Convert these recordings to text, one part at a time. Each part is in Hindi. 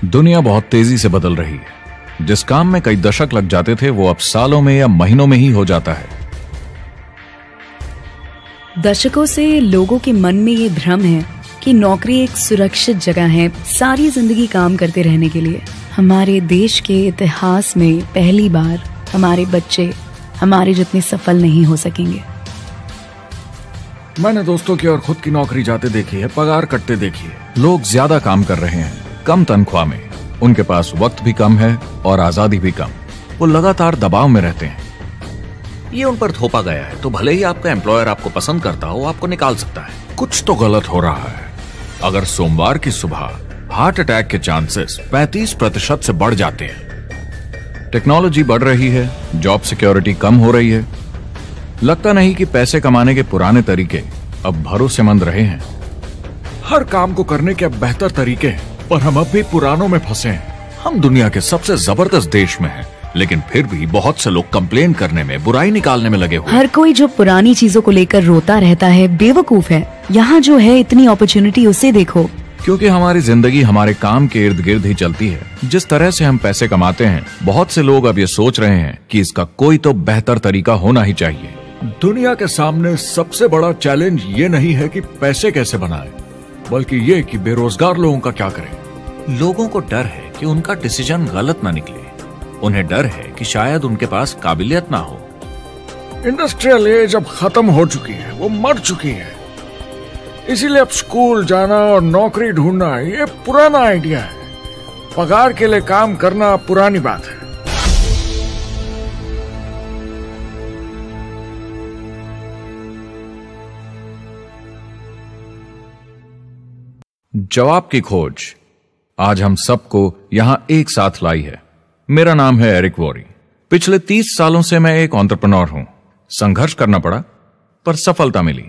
दुनिया बहुत तेजी से बदल रही है। जिस काम में कई दशक लग जाते थे वो अब सालों में या महीनों में ही हो जाता है। दशकों से लोगों के मन में ये भ्रम है कि नौकरी एक सुरक्षित जगह है सारी जिंदगी काम करते रहने के लिए। हमारे देश के इतिहास में पहली बार हमारे बच्चे हमारे जितने सफल नहीं हो सकेंगे। मैंने दोस्तों की और खुद की नौकरी जाते देखी है, पगार कटते देखी है। लोग ज्यादा काम कर रहे हैं कम तनख्वाह में, उनके पास वक्त भी कम है और आजादी भी कम। वो लगातार दबाव में रहते हैं। ये उन पर थोपा गया है तो भले ही आपका एम्प्लॉयर आपको पसंद करता हो, आपको निकाल सकता है। कुछ तो गलत हो रहा है। अगर सोमवार की सुबह हार्ट अटैक के चांसेस 35% से बढ़ जाते हैं। टेक्नोलॉजी बढ़ रही है, जॉब सिक्योरिटी कम हो रही है। लगता नहीं कि पैसे कमाने के पुराने तरीके अब भरोसेमंद रहे हैं। हर काम को करने के अब बेहतर तरीके हैं, पर हम अब भी पुरानों में फंसे हैं। हम दुनिया के सबसे जबरदस्त देश में हैं, लेकिन फिर भी बहुत से लोग कंप्लेन करने में, बुराई निकालने में लगे हुए। हर कोई जो पुरानी चीजों को लेकर रोता रहता है बेवकूफ है। यहाँ जो है इतनी अपॉर्चुनिटी उसे देखो। क्योंकि हमारी जिंदगी हमारे काम के इर्द गिर्द ही चलती है। जिस तरह से हम पैसे कमाते हैं, बहुत से लोग अब ये सोच रहे हैं कि इसका कोई तो बेहतर तरीका होना ही चाहिए। दुनिया के सामने सबसे बड़ा चैलेंज ये नहीं है कि पैसे कैसे बनाएं, बल्कि ये कि बेरोजगार लोगों का क्या करें। लोगों को डर है कि उनका डिसीजन गलत ना निकले। उन्हें डर है कि शायद उनके पास काबिलियत ना हो। इंडस्ट्रियल एज अब खत्म हो चुकी है, वो मर चुकी है। इसीलिए अब स्कूल जाना और नौकरी ढूंढना ये पुराना आइडिया है। पगार के लिए काम करना पुरानी बात है। जवाब की खोज आज हम सबको यहां एक साथ लाई है। मेरा नाम है एरिक वॉरी। पिछले 30 सालों से मैं एक एंटरप्रेन्योर हूं। संघर्ष करना पड़ा पर सफलता मिली।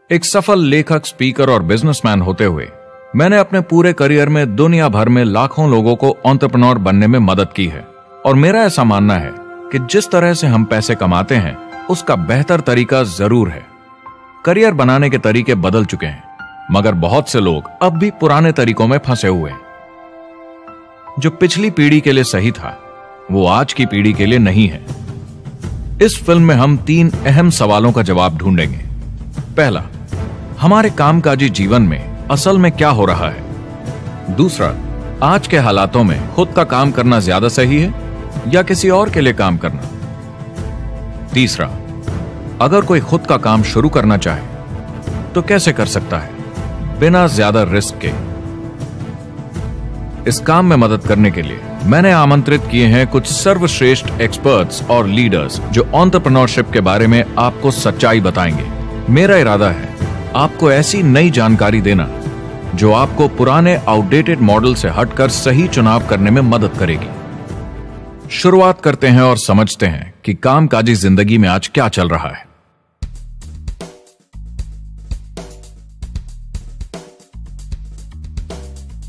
एक सफल लेखक, स्पीकर और बिजनेसमैन होते हुए मैंने अपने पूरे करियर में दुनिया भर में लाखों लोगों को एंटरप्रेन्योर बनने में मदद की है। और मेरा ऐसा मानना है कि जिस तरह से हम पैसे कमाते हैं उसका बेहतर तरीका जरूर है। करियर बनाने के तरीके बदल चुके हैं, मगर बहुत से लोग अब भी पुराने तरीकों में फंसे हुए हैं। जो पिछली पीढ़ी के लिए सही था वो आज की पीढ़ी के लिए नहीं है। इस फिल्म में हम 3 अहम सवालों का जवाब ढूंढेंगे। पहला, हमारे कामकाजी जीवन में असल में क्या हो रहा है। दूसरा, आज के हालातों में खुद का काम करना ज्यादा सही है या किसी और के लिए काम करना। तीसरा, अगर कोई खुद का काम शुरू करना चाहे तो कैसे कर सकता है बिना ज्यादा रिस्क के। इस काम में मदद करने के लिए मैंने आमंत्रित किए हैं कुछ सर्वश्रेष्ठ एक्सपर्ट्स और लीडर्स जो एंटरप्रेन्योरशिप के बारे में आपको सच्चाई बताएंगे। मेरा इरादा है आपको ऐसी नई जानकारी देना जो आपको पुराने आउटडेटेड मॉडल से हटकर सही चुनाव करने में मदद करेगी। शुरुआत करते हैं और समझते हैं कि कामकाजी जिंदगी में आज क्या चल रहा है।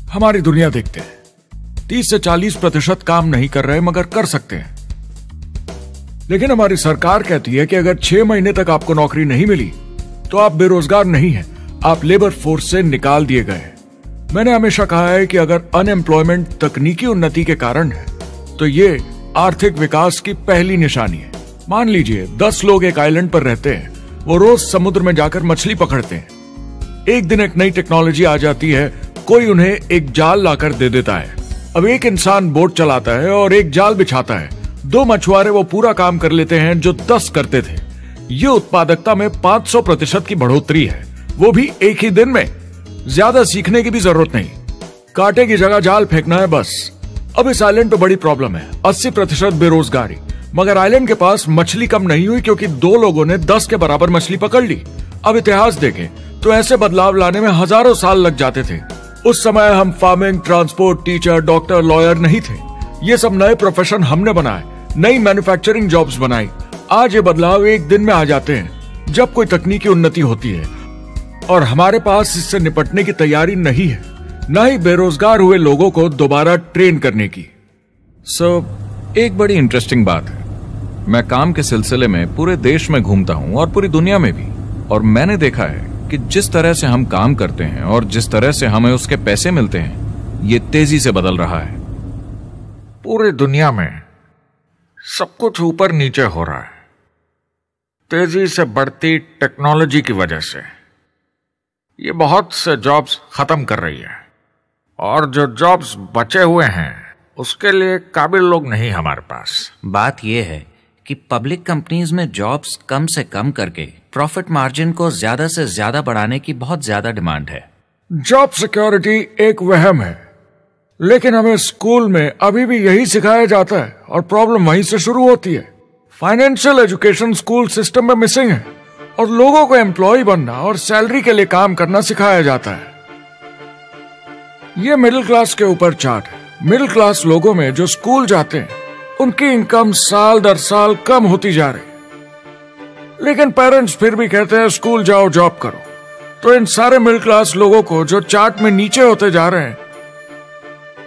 हमारी दुनिया देखते हैं 30 से 40% काम नहीं कर रहे मगर कर सकते हैं। लेकिन हमारी सरकार कहती है कि अगर 6 महीने तक आपको नौकरी नहीं मिली तो आप बेरोजगार नहीं हैं, आप लेबर फोर्स से निकाल दिए गए हैं। मैंने हमेशा कहा है कि अगर अनएम्प्लॉयमेंट तकनीकी उन्नति के कारण है तो ये आर्थिक विकास की पहली निशानी है। मान लीजिए 10 लोग एक आइलैंड पर रहते हैं, वो रोज समुद्र में जाकर मछली पकड़ते हैं। एक दिन एक नई टेक्नोलॉजी आ जाती है, कोई उन्हें एक जाल लाकर दे देता है। अब एक इंसान बोट चलाता है और एक जाल बिछाता है। 2 मछुआरे वो पूरा काम कर लेते हैं जो 10 करते थे। ये उत्पादकता में 500% की बढ़ोतरी है, वो भी एक ही दिन में। ज्यादा सीखने की भी जरूरत नहीं, कांटे की जगह जाल फेंकना है बस। अब इस आइलैंड पे बड़ी प्रॉब्लम है, 80% बेरोजगारी। मगर आइलैंड के पास मछली कम नहीं हुई क्योंकि 2 लोगों ने 10 के बराबर मछली पकड़ ली। अब इतिहास देखें तो ऐसे बदलाव लाने में हजारों साल लग जाते थे। उस समय हम farming, transport, teacher, doctor, lawyer नहीं थे। ये सब नए प्रोफेशन हमने बनाए, नई मैन्युफैक्चरिंग जॉब्स बनाई। आज ये बदलाव एक दिन में आ जाते हैं जब कोई तकनीकी उन्नति होती है, और हमारे पास इससे निपटने की तैयारी नहीं है, न ही बेरोजगार हुए लोगों को दोबारा ट्रेन करने की। एक बड़ी इंटरेस्टिंग बात है, मैं काम के सिलसिले में पूरे देश में घूमता हूं और पूरी दुनिया में भी, और मैंने देखा है कि जिस तरह से हम काम करते हैं और जिस तरह से हमें उसके पैसे मिलते हैं ये तेजी से बदल रहा है। पूरी दुनिया में सब कुछ ऊपर नीचे हो रहा है, तेजी से बढ़ती टेक्नोलॉजी की वजह से। ये बहुत से जॉब्स खत्म कर रही है, और जो जॉब्स बचे हुए हैं उसके लिए काबिल लोग नहीं हमारे पास। बात यह है कि पब्लिक कंपनीज में जॉब्स कम से कम करके प्रॉफिट मार्जिन को ज्यादा से ज्यादा बढ़ाने की बहुत ज्यादा डिमांड है। जॉब सिक्योरिटी एक वहम है, लेकिन हमें स्कूल में अभी भी यही सिखाया जाता है और प्रॉब्लम वहीं से शुरू होती है। फाइनेंशियल एजुकेशन स्कूल सिस्टम में मिसिंग है और लोगों को एम्प्लॉय बनना और सैलरी के लिए काम करना सिखाया जाता है। ये मिडिल क्लास के ऊपर चार्ट है। मिडिल क्लास लोगों में जो स्कूल जाते हैं उनकी इनकम साल दर साल कम होती जा रही, लेकिन पेरेंट्स फिर भी कहते हैं स्कूल जाओ जॉब करो। तो इन सारे मिडिल क्लास लोगों को जो चार्ट में नीचे होते जा रहे हैं,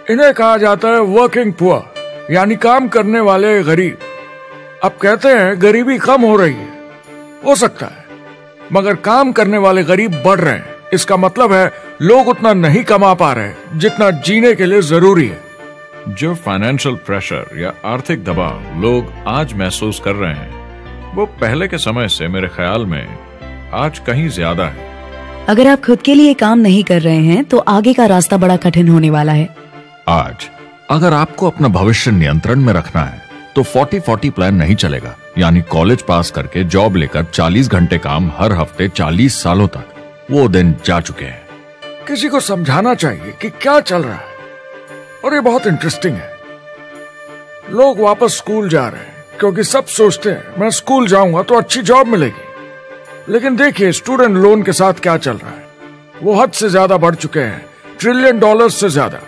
इन्हें कहा जाता है वर्किंग पुअर, यानी काम करने वाले गरीब। अब कहते हैं गरीबी कम हो रही है, हो सकता है, मगर काम करने वाले गरीब बढ़ रहे हैं। इसका मतलब है लोग उतना नहीं कमा पा रहे जितना जीने के लिए जरूरी है। जो फाइनेंशियल प्रेशर या आर्थिक दबाव लोग आज महसूस कर रहे हैं, वो पहले के समय से मेरे ख्याल में आज कहीं ज्यादा है। अगर आप खुद के लिए काम नहीं कर रहे हैं तो आगे का रास्ता बड़ा कठिन होने वाला है। आज अगर आपको अपना भविष्य नियंत्रण में रखना है तो 40-40 प्लान नहीं चलेगा, यानी कॉलेज पास करके जॉब लेकर 40 घंटे काम हर हफ्ते 40 सालों तक, वो दिन जा चुके हैं। किसी को समझाना चाहिए कि क्या चल रहा है, और ये बहुत इंटरेस्टिंग है। लोग वापस स्कूल जा रहे हैं क्योंकि सब सोचते हैं मैं स्कूल जाऊंगा तो अच्छी जॉब मिलेगी। लेकिन देखिए स्टूडेंट लोन के साथ क्या चल रहा है, वो हद से ज्यादा बढ़ चुके हैं, $1 ट्रिलियन से ज्यादा।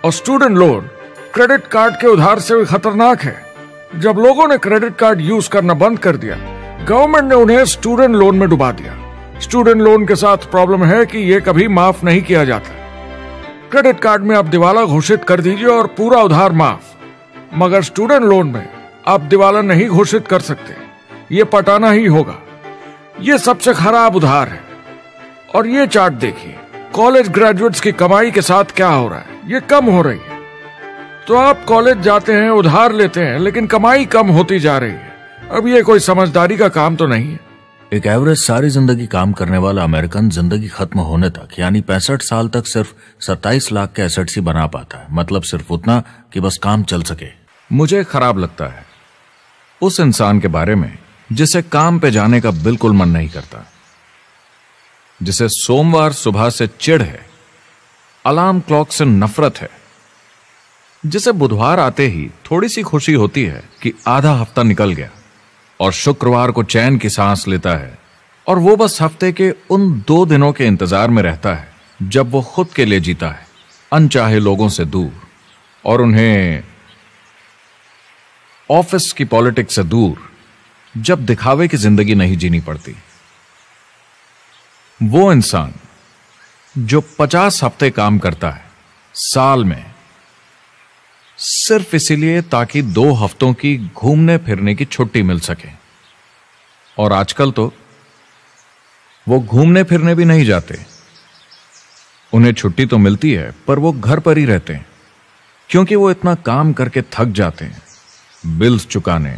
और स्टूडेंट लोन क्रेडिट कार्ड के उधार से भी खतरनाक है। जब लोगों ने क्रेडिट कार्ड यूज करना बंद कर दिया, गवर्नमेंट ने उन्हें स्टूडेंट लोन में डुबा दिया। स्टूडेंट लोन के साथ प्रॉब्लम है कि ये कभी माफ नहीं किया जाता। क्रेडिट कार्ड में आप दिवाला घोषित कर दीजिए और पूरा उधार माफ, मगर स्टूडेंट लोन में आप दिवाला नहीं घोषित कर सकते, ये पटाना ही होगा। ये सबसे खराब उधार है। और ये चार्ट देखिए, कॉलेज ग्रेजुएट्स की कमाई के साथ क्या हो रहा है, ये कम हो रही है। तो आप कॉलेज जाते हैं, उधार लेते हैं, लेकिन कमाई कम होती जा रही है। अब ये कोई समझदारी का काम तो नहीं है। एक एवरेज सारी जिंदगी काम करने वाला अमेरिकन जिंदगी खत्म होने तक, यानी 65 साल तक सिर्फ 27 लाख के एसेट्स ही बना पाता है। मतलब सिर्फ उतना कि बस काम चल सके। मुझे खराब लगता है उस इंसान के बारे में जिसे काम पे जाने का बिल्कुल मन नहीं करता, जिसे सोमवार सुबह से चिढ़ है, अलार्म क्लॉक से नफरत है, जिसे बुधवार आते ही थोड़ी सी खुशी होती है कि आधा हफ्ता निकल गया, और शुक्रवार को चैन की सांस लेता है, और वो बस हफ्ते के उन 2 दिनों के इंतजार में रहता है जब वो खुद के लिए जीता है, अनचाहे लोगों से दूर, और उन्हें ऑफिस की पॉलिटिक्स से दूर, जब दिखावे की जिंदगी नहीं जीनी पड़ती। वो इंसान जो 50 हफ्ते काम करता है साल में, सिर्फ इसीलिए ताकि 2 हफ्तों की घूमने फिरने की छुट्टी मिल सके। और आजकल तो वो घूमने फिरने भी नहीं जाते। उन्हें छुट्टी तो मिलती है पर वो घर पर ही रहते हैं, क्योंकि वो इतना काम करके थक जाते हैं। बिल्स चुकाने,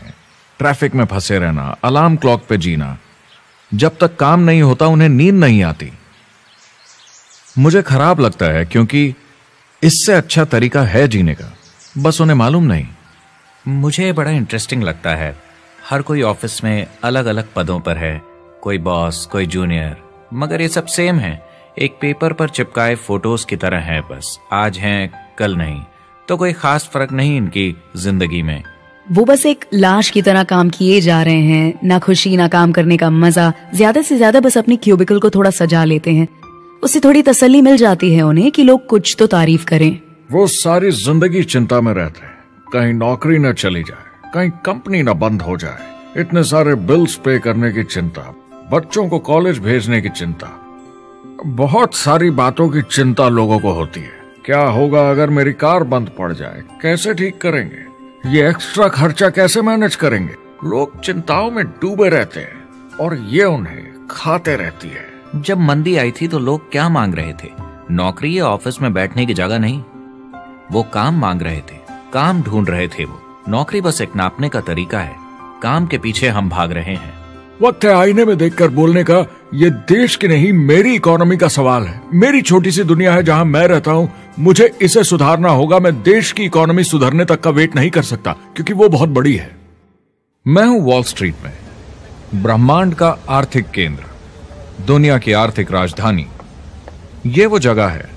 ट्रैफिक में फंसे रहना, अलार्म क्लॉक पे जीना। जब तक काम नहीं होता उन्हें नींद नहीं आती। मुझे खराब लगता है, क्योंकि इससे अच्छा तरीका है जीने का, बस उन्हें मालूम नहीं। मुझे बड़ा इंटरेस्टिंग लगता है, हर कोई ऑफिस में अलग अलग पदों पर है, कोई बॉस, कोई जूनियर, मगर ये सब सेम है, एक पेपर पर चिपकाए फोटोज की तरह है। बस आज हैं कल नहीं, तो कोई खास फर्क नहीं इनकी जिंदगी में। वो बस एक लाश की तरह काम किए जा रहे हैं, ना खुशी ना काम करने का मजा। ज्यादा से ज्यादा बस अपनी क्यूबिकल को थोड़ा सजा लेते हैं, उससे थोड़ी तसल्ली मिल जाती है उन्हें कि लोग कुछ तो तारीफ करें। वो सारी जिंदगी चिंता में रहते हैं, कहीं नौकरी न चली जाए, कहीं कंपनी न बंद हो जाए, इतने सारे बिल्स पे करने की चिंता, बच्चों को कॉलेज भेजने की चिंता, बहुत सारी बातों की चिंता लोगों को होती है। क्या होगा अगर मेरी कार बंद पड़ जाए, कैसे ठीक करेंगे, ये एक्स्ट्रा खर्चा कैसे मैनेज करेंगे। लोग चिंताओं में डूबे रहते हैं और ये उन्हें खाते रहती है। जब मंदी आई थी तो लोग क्या मांग रहे थे? नौकरी या ऑफिस में बैठने की जगह नहीं। वो काम मांग रहे थे, काम ढूंढ रहे थे। वो नौकरी बस एक नापने का तरीका है, काम के पीछे हम भाग रहे हैं। वक्त है आईने में देखकर बोलने का। ये देश की नहीं, मेरी इकोनॉमी का सवाल है। मेरी छोटी सी दुनिया है जहां मैं रहता हूं, मुझे इसे सुधारना होगा। मैं देश की इकोनॉमी सुधरने तक का वेट नहीं कर सकता, क्योंकि वो बहुत बड़ी है। मैं हूं वॉल स्ट्रीट में, ब्रह्मांड का आर्थिक केंद्र, दुनिया की आर्थिक राजधानी। ये वो जगह है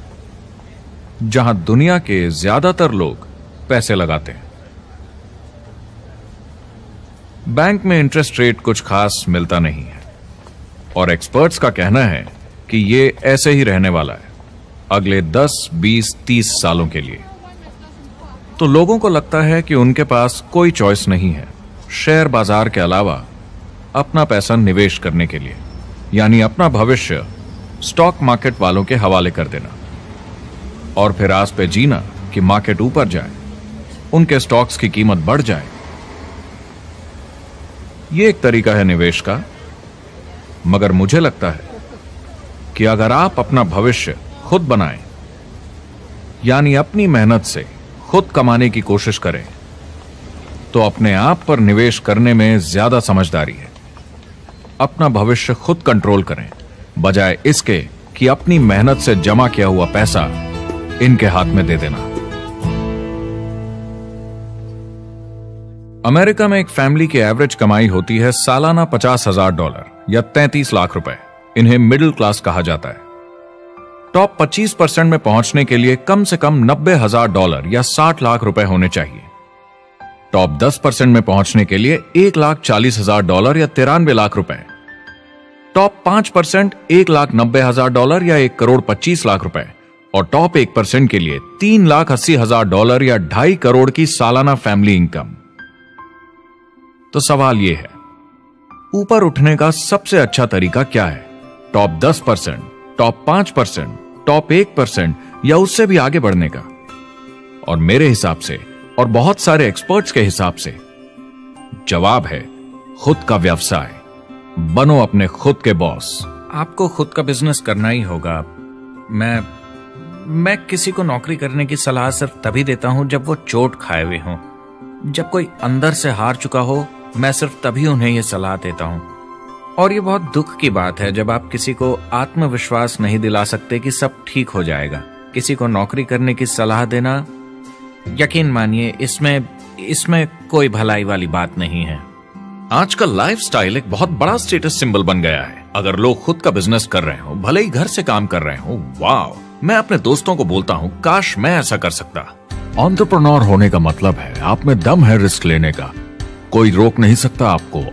जहां दुनिया के ज्यादातर लोग पैसे लगाते हैं। बैंक में इंटरेस्ट रेट कुछ खास मिलता नहीं है, और एक्सपर्ट्स का कहना है कि ये ऐसे ही रहने वाला है अगले 10, 20, 30 सालों के लिए। तो लोगों को लगता है कि उनके पास कोई चॉइस नहीं है शेयर बाजार के अलावा अपना पैसा निवेश करने के लिए, यानी अपना भविष्य स्टॉक मार्केट वालों के हवाले कर देना और फिर आस पे जीना कि मार्केट ऊपर जाए, उनके स्टॉक्स की कीमत बढ़ जाए। यह एक तरीका है निवेश का, मगर मुझे लगता है कि अगर आप अपना भविष्य खुद बनाएं, यानी अपनी मेहनत से खुद कमाने की कोशिश करें, तो अपने आप पर निवेश करने में ज्यादा समझदारी है। अपना भविष्य खुद कंट्रोल करें, बजाय इसके कि अपनी मेहनत से जमा किया हुआ पैसा इनके हाथ में दे देना। अमेरिका में एक फैमिली की एवरेज कमाई होती है सालाना $50,000 या 33 लाख रुपए। इन्हें मिडिल क्लास कहा जाता है। टॉप 25% में पहुंचने के लिए कम से कम $90,000 या 60 लाख रुपए होने चाहिए। टॉप 10% में पहुंचने के लिए $1,40,000 या 93 लाख रुपए। टॉप 5% $1,90,000 या 1,25,00,000 रुपए, और टॉप 1% के लिए $3,80,000 या 2.5 करोड़ की सालाना फैमिली इनकम। तो सवाल यह है, ऊपर उठने का सबसे अच्छा तरीका क्या है? टॉप 10%, टॉप 5%, टॉप 1% या उससे भी आगे बढ़ने का? और मेरे हिसाब से और बहुत सारे एक्सपर्ट्स के हिसाब से जवाब है खुद का व्यवसाय। बनो अपने खुद के बॉस। आपको खुद का बिजनेस करना ही होगा। मैं किसी को नौकरी करने की सलाह सिर्फ तभी देता हूं जब वो चोट खाए हुए हों। जब कोई अंदर से हार चुका हो, मैं सिर्फ तभी उन्हें यह सलाह देता हूं। और ये बहुत दुख की बात है जब आप किसी को आत्मविश्वास नहीं दिला सकते कि सब ठीक हो जाएगा। किसी को नौकरी करने की सलाह देना, यकीन मानिए, इसमें कोई भलाई वाली बात नहीं है। आजकल लाइफस्टाइल एक बहुत बड़ा स्टेटस सिंबल बन गया है। अगर लोग खुद का बिजनेस कर रहे हो, भले ही घर से काम कर रहे हो, वाह! मैं अपने दोस्तों को बोलता हूं, काश मैं ऐसा कर सकता। एंटरप्रेन्योर होने का मतलब है आप में दम है रिस्क लेने का। कोई रोक नहीं सकता आपको।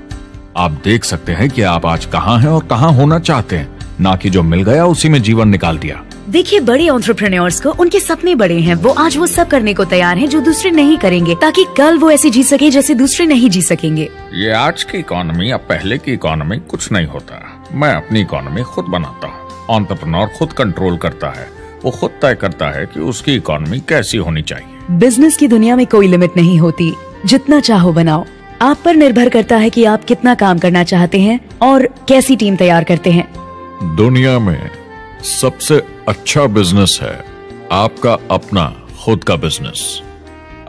आप देख सकते हैं कि आप आज कहां हैं और कहां होना चाहते हैं, ना कि जो मिल गया उसी में जीवन निकाल दिया। देखिए, बड़े एंटरप्रेन्योर्स को उनके सपने बड़े हैं। वो आज वो सब करने को तैयार हैं जो दूसरे नहीं करेंगे, ताकि कल वो ऐसे जी सके जैसे दूसरे नहीं जी सकेंगे। ये आज की इकोनॉमी या पहले की इकोनॉमी कुछ नहीं होता। मैं अपनी इकोनॉमी खुद बनाता हूँ। एंटरप्रेन्योर खुद कंट्रोल करता है। वो खुद तय करता है कि उसकी इकोनॉमी कैसी होनी चाहिए। बिजनेस की दुनिया में कोई लिमिट नहीं होती। जितना चाहो बनाओ। आप पर निर्भर करता है कि आप कितना काम करना चाहते हैं और कैसी टीम तैयार करते हैं। दुनिया में सबसे अच्छा बिजनेस है आपका अपना खुद का बिजनेस।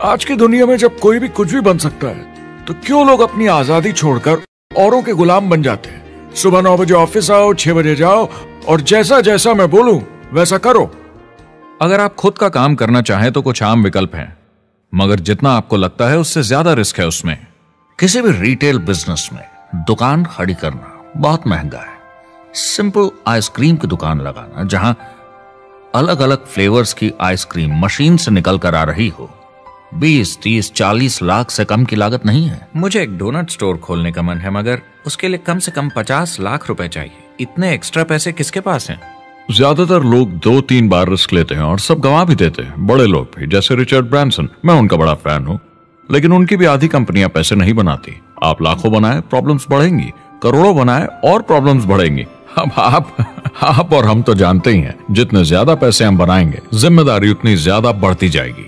आज की दुनिया में जब कोई भी कुछ भी बन सकता है, तो क्यों लोग अपनी आजादी छोड़कर औरों के गुलाम बन जाते हैं? सुबह 9 बजे ऑफिस आओ, 6 बजे जाओ, और जैसा जैसा मैं बोलूं वैसा करो। अगर आप खुद का काम करना चाहें तो कुछ आम विकल्प हैं, मगर जितना आपको लगता है उससे ज्यादा रिस्क है उसमें। किसी भी रिटेल बिजनेस में दुकान खड़ी करना बहुत महंगा है। सिंपल आइसक्रीम की दुकान लगाना जहां अलग अलग फ्लेवर्स की आइसक्रीम मशीन से निकल कर आ रही हो, 20, 30, 40 लाख से कम की लागत नहीं है। मुझे एक डोनट स्टोर खोलने का मन है, मगर उसके लिए कम से कम 50 लाख रुपए चाहिए। इतने एक्स्ट्रा पैसे किसके पास हैं? ज्यादातर लोग 2-3 बार रिस्क लेते हैं और सब गंवा भी देते हैं। बड़े लोग भी, जैसे रिचर्ड ब्रांसन। मैं उनका बड़ा फैन हूं, लेकिन उनकी भी आधी कंपनियां पैसे नहीं बनाती। आप लाखों बनाए, प्रॉब्लम्स बढ़ेंगी। करोड़ों बनाए और प्रॉब्लम्स बढ़ेंगी। अब आप और हम तो जानते ही हैं, जितने ज्यादा पैसे हम बनाएंगे, जिम्मेदारी उतनी ज्यादा बढ़ती जाएगी।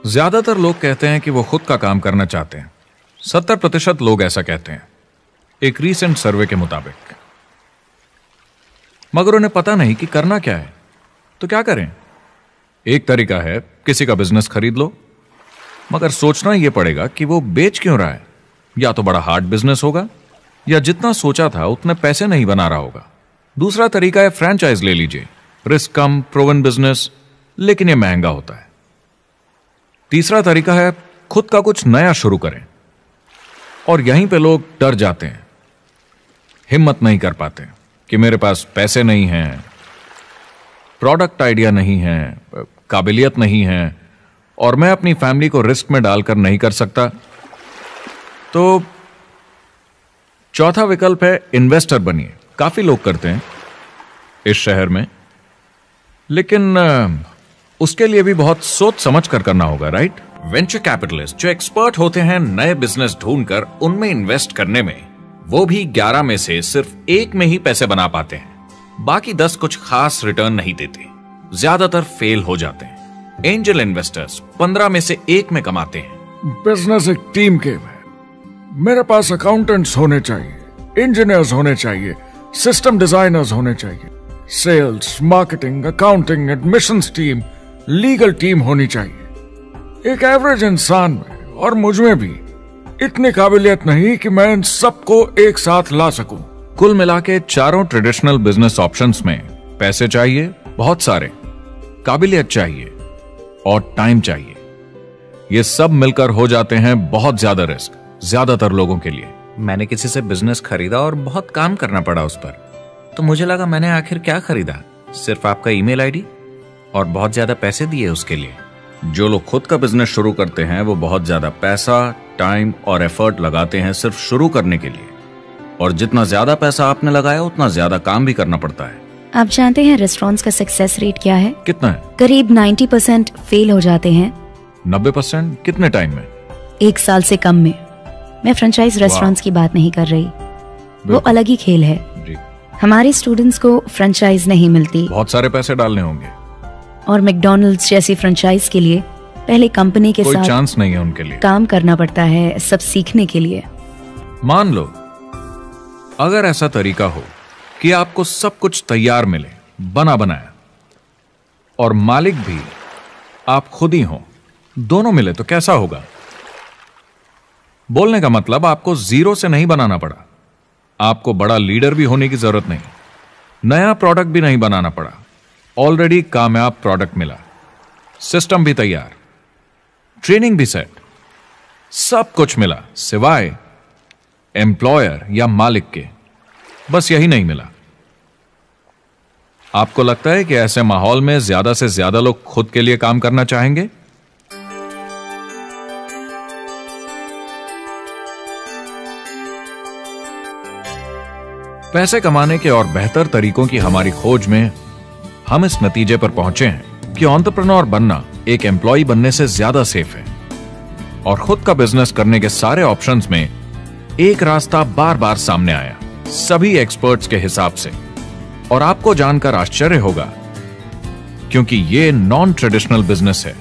ज्यादातर लोग कहते हैं कि वो खुद का काम करना चाहते हैं। 70% लोग ऐसा कहते हैं, एक रीसेंट सर्वे के मुताबिक। मगर उन्हें पता नहीं कि करना क्या है। तो क्या करें? एक तरीका है किसी का बिजनेस खरीद लो, मगर सोचना यह पड़ेगा कि वो बेच क्यों रहा है। या तो बड़ा हार्ड बिजनेस होगा, या जितना सोचा था उतने पैसे नहीं बना रहा होगा। दूसरा तरीका है फ्रेंचाइज ले लीजिए, रिस्क कम, प्रूवन बिजनेस, लेकिन यह महंगा होता है। तीसरा तरीका है खुद का कुछ नया शुरू करें, और यहीं पे लोग डर जाते हैं, हिम्मत नहीं कर पाते कि मेरे पास पैसे नहीं हैं, प्रोडक्ट आइडिया नहीं है, काबिलियत नहीं है, और मैं अपनी फैमिली को रिस्क में डालकर नहीं कर सकता। तो चौथा विकल्प है इन्वेस्टर बनिए। काफी लोग करते हैं इस शहर में, लेकिन उसके लिए भी बहुत सोच समझ कर करना होगा, राइट? वेंचर कैपिटलिस्ट जो एक्सपर्ट होते हैं नए बिजनेस ढूंढकर उनमें इन्वेस्ट करने में, वो भी 11 में से सिर्फ 1 में ही पैसे बना पाते हैं। बाकी 10 कुछ खास रिटर्न नहीं देते, ज्यादातर फेल हो जाते हैं। एंजल इन्वेस्टर्स 15 में से 1 में कमाते हैं। बिजनेस एक टीम गेम है। मेरे पास अकाउंटेंट्स होने चाहिए, इंजीनियर्स होने चाहिए, सिस्टम डिजाइनर्स होने चाहिए, sales, marketing, accounting, admissions team, legal team होनी चाहिए। एक एवरेज इंसान में और मुझ में भी इतनी काबिलियत नहीं कि मैं इन सबको एक साथ ला सकूं। कुल मिला के चारों ट्रेडिशनल बिजनेस ऑप्शंस में पैसे चाहिए बहुत सारे, काबिलियत चाहिए और टाइम चाहिए। ये सब मिलकर हो जाते हैं बहुत ज्यादा रिस्क ज्यादातर लोगों के लिए। मैंने किसी से बिजनेस खरीदा और बहुत काम करना पड़ा उस पर, तो मुझे लगा मैंने आखिर क्या खरीदा, सिर्फ आपका ईमेल आईडी, और बहुत ज्यादा पैसे दिए उसके लिए। जो लोग खुद का बिजनेस शुरू करते हैं वो बहुत ज्यादा पैसा, टाइम और एफर्ट लगाते हैं सिर्फ शुरू करने के लिए, और जितना ज्यादा पैसा आपने लगाया उतना ज्यादा काम भी करना पड़ता है। आप जानते हैं रेस्टोरेंट्स का सक्सेस रेट क्या है? कितना है? करीब 90% फेल हो जाते हैं। 90%? कितने टाइम में? 1 साल से कम में। मैं फ्रेंचाइज रेस्टोरेंट्स की बात नहीं कर रही, वो अलग ही खेल है जी। हमारे स्टूडेंट्स को फ्रेंचाइज नहीं मिलती, बहुत सारे पैसे डालने होंगे, और मैकडॉनल्ड्स जैसी फ्रेंचाइज के लिए पहले कंपनी के कोई साथ चांस नहीं है उनके लिए, काम करना पड़ता है सब सीखने के लिए। मान लो अगर ऐसा तरीका हो कि आपको सब कुछ तैयार मिले, बना बनाया, और मालिक भी आप खुद ही हो, दोनों मिले, तो कैसा होगा? बोलने का मतलब आपको जीरो से नहीं बनाना पड़ा, आपको बड़ा लीडर भी होने की जरूरत नहीं, नया प्रोडक्ट भी नहीं बनाना पड़ा, ऑलरेडी कामयाब प्रोडक्ट मिला, सिस्टम भी तैयार, ट्रेनिंग भी सेट, सब कुछ मिला, सिवाय एम्प्लॉयर या मालिक के। बस यही नहीं मिला। आपको लगता है कि ऐसे माहौल में ज्यादा से ज्यादा लोग खुद के लिए काम करना चाहेंगे? पैसे कमाने के और बेहतर तरीकों की हमारी खोज में हम इस नतीजे पर पहुंचे हैं कि एंटरप्रेन्योर बनना एक एम्प्लॉय बनने से ज्यादा सेफ है, और खुद का बिजनेस करने के सारे ऑप्शंस में एक रास्ता बार बार सामने आया सभी एक्सपर्ट्स के हिसाब से। और आपको जानकर आश्चर्य होगा, क्योंकि ये नॉन ट्रेडिशनल बिजनेस है,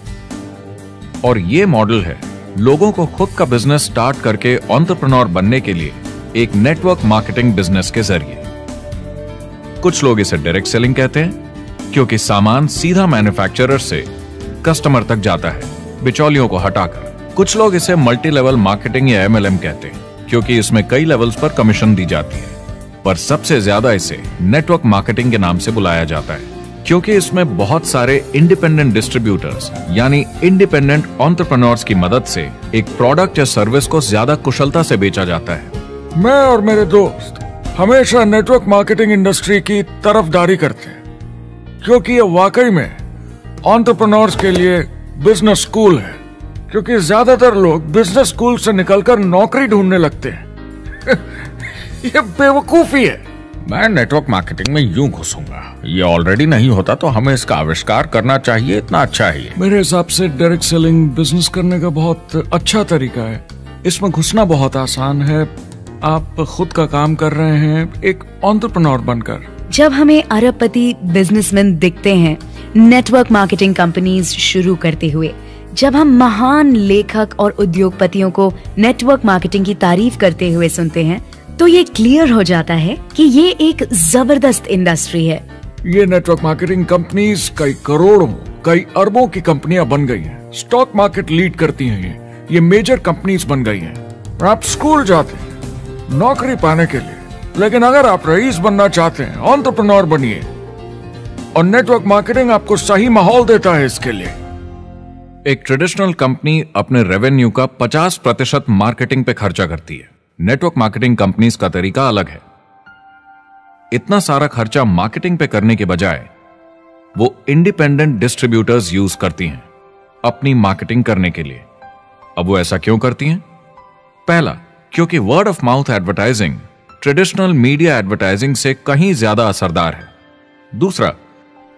और ये मॉडल है लोगों को खुद का बिजनेस स्टार्ट करके एंटरप्रेन्योर बनने के लिए एक नेटवर्क मार्केटिंग बिजनेस के जरिए। कुछ लोग इसे डायरेक्ट सेलिंग कहते हैं, क्योंकि सामान सीधा मैन्युफैक्चरर से कस्टमर तक जाता है बिचौलियों को हटाकर। कुछ लोग इसे मल्टी लेवल मार्केटिंग या MLM कहते हैं, क्योंकि इसमें कई लेवल्स पर कमीशन दी जाती है, पर सबसे ज्यादा इसे नेटवर्क मार्केटिंग के नाम से बुलाया जाता है, क्योंकि इसमें बहुत सारे इंडिपेंडेंट डिस्ट्रीब्यूटर्स यानी इंडिपेंडेंट एंटरप्रेन्योर्स की मदद से एक प्रोडक्ट या सर्विस को ज्यादा कुशलता से बेचा जाता है। मैं और मेरे दोस्त हमेशा नेटवर्क मार्केटिंग इंडस्ट्री की तरफदारी करते हैं, क्योंकि ये वाकई में एंटरप्रेन्योर्स के लिए बिजनेस स्कूल है। क्योंकि ज्यादातर लोग बिजनेस स्कूल से निकलकर नौकरी ढूंढने लगते हैं। ये बेवकूफी है। मैं नेटवर्क मार्केटिंग में यूं घुसूंगा, ये ऑलरेडी नहीं होता तो हमें इसका आविष्कार करना चाहिए, इतना अच्छा है ये। मेरे हिसाब से डायरेक्ट सेलिंग बिजनेस करने का बहुत अच्छा तरीका है। इसमें घुसना बहुत आसान है। आप खुद का काम कर रहे हैं एक एंटरप्रेन्योर बनकर। जब हमें अरबपति बिजनेसमैन दिखते हैं नेटवर्क मार्केटिंग कंपनीज शुरू करते हुए, जब हम महान लेखक और उद्योगपतियों को नेटवर्क मार्केटिंग की तारीफ करते हुए सुनते हैं, तो ये क्लियर हो जाता है कि ये एक जबरदस्त इंडस्ट्री है ये नेटवर्क मार्केटिंग कंपनीज कई करोड़ों, कई अरबों की कंपनियां बन गई हैं। स्टॉक मार्केट लीड करती हैं ये मेजर कंपनीज बन गई हैं। आप स्कूल जाते हैं नौकरी पाने के लिए, लेकिन अगर आप रईस बनना चाहते हैं, एंटरप्रेन्योर बनिए, और नेटवर्क मार्केटिंग आपको सही माहौल देता है इसके लिए। एक ट्रेडिशनल कंपनी अपने रेवेन्यू का 50% मार्केटिंग पे खर्चा करती है। नेटवर्क मार्केटिंग कंपनीज का तरीका अलग है। इतना सारा खर्चा मार्केटिंग पे करने के बजाय वो इंडिपेंडेंट डिस्ट्रीब्यूटर्स यूज करती हैं अपनी मार्केटिंग करने के लिए। अब वो ऐसा क्यों करती हैं? पहला, क्योंकि word of mouth advertising traditional media advertising से कहीं ज्यादा असरदार है। दूसरा,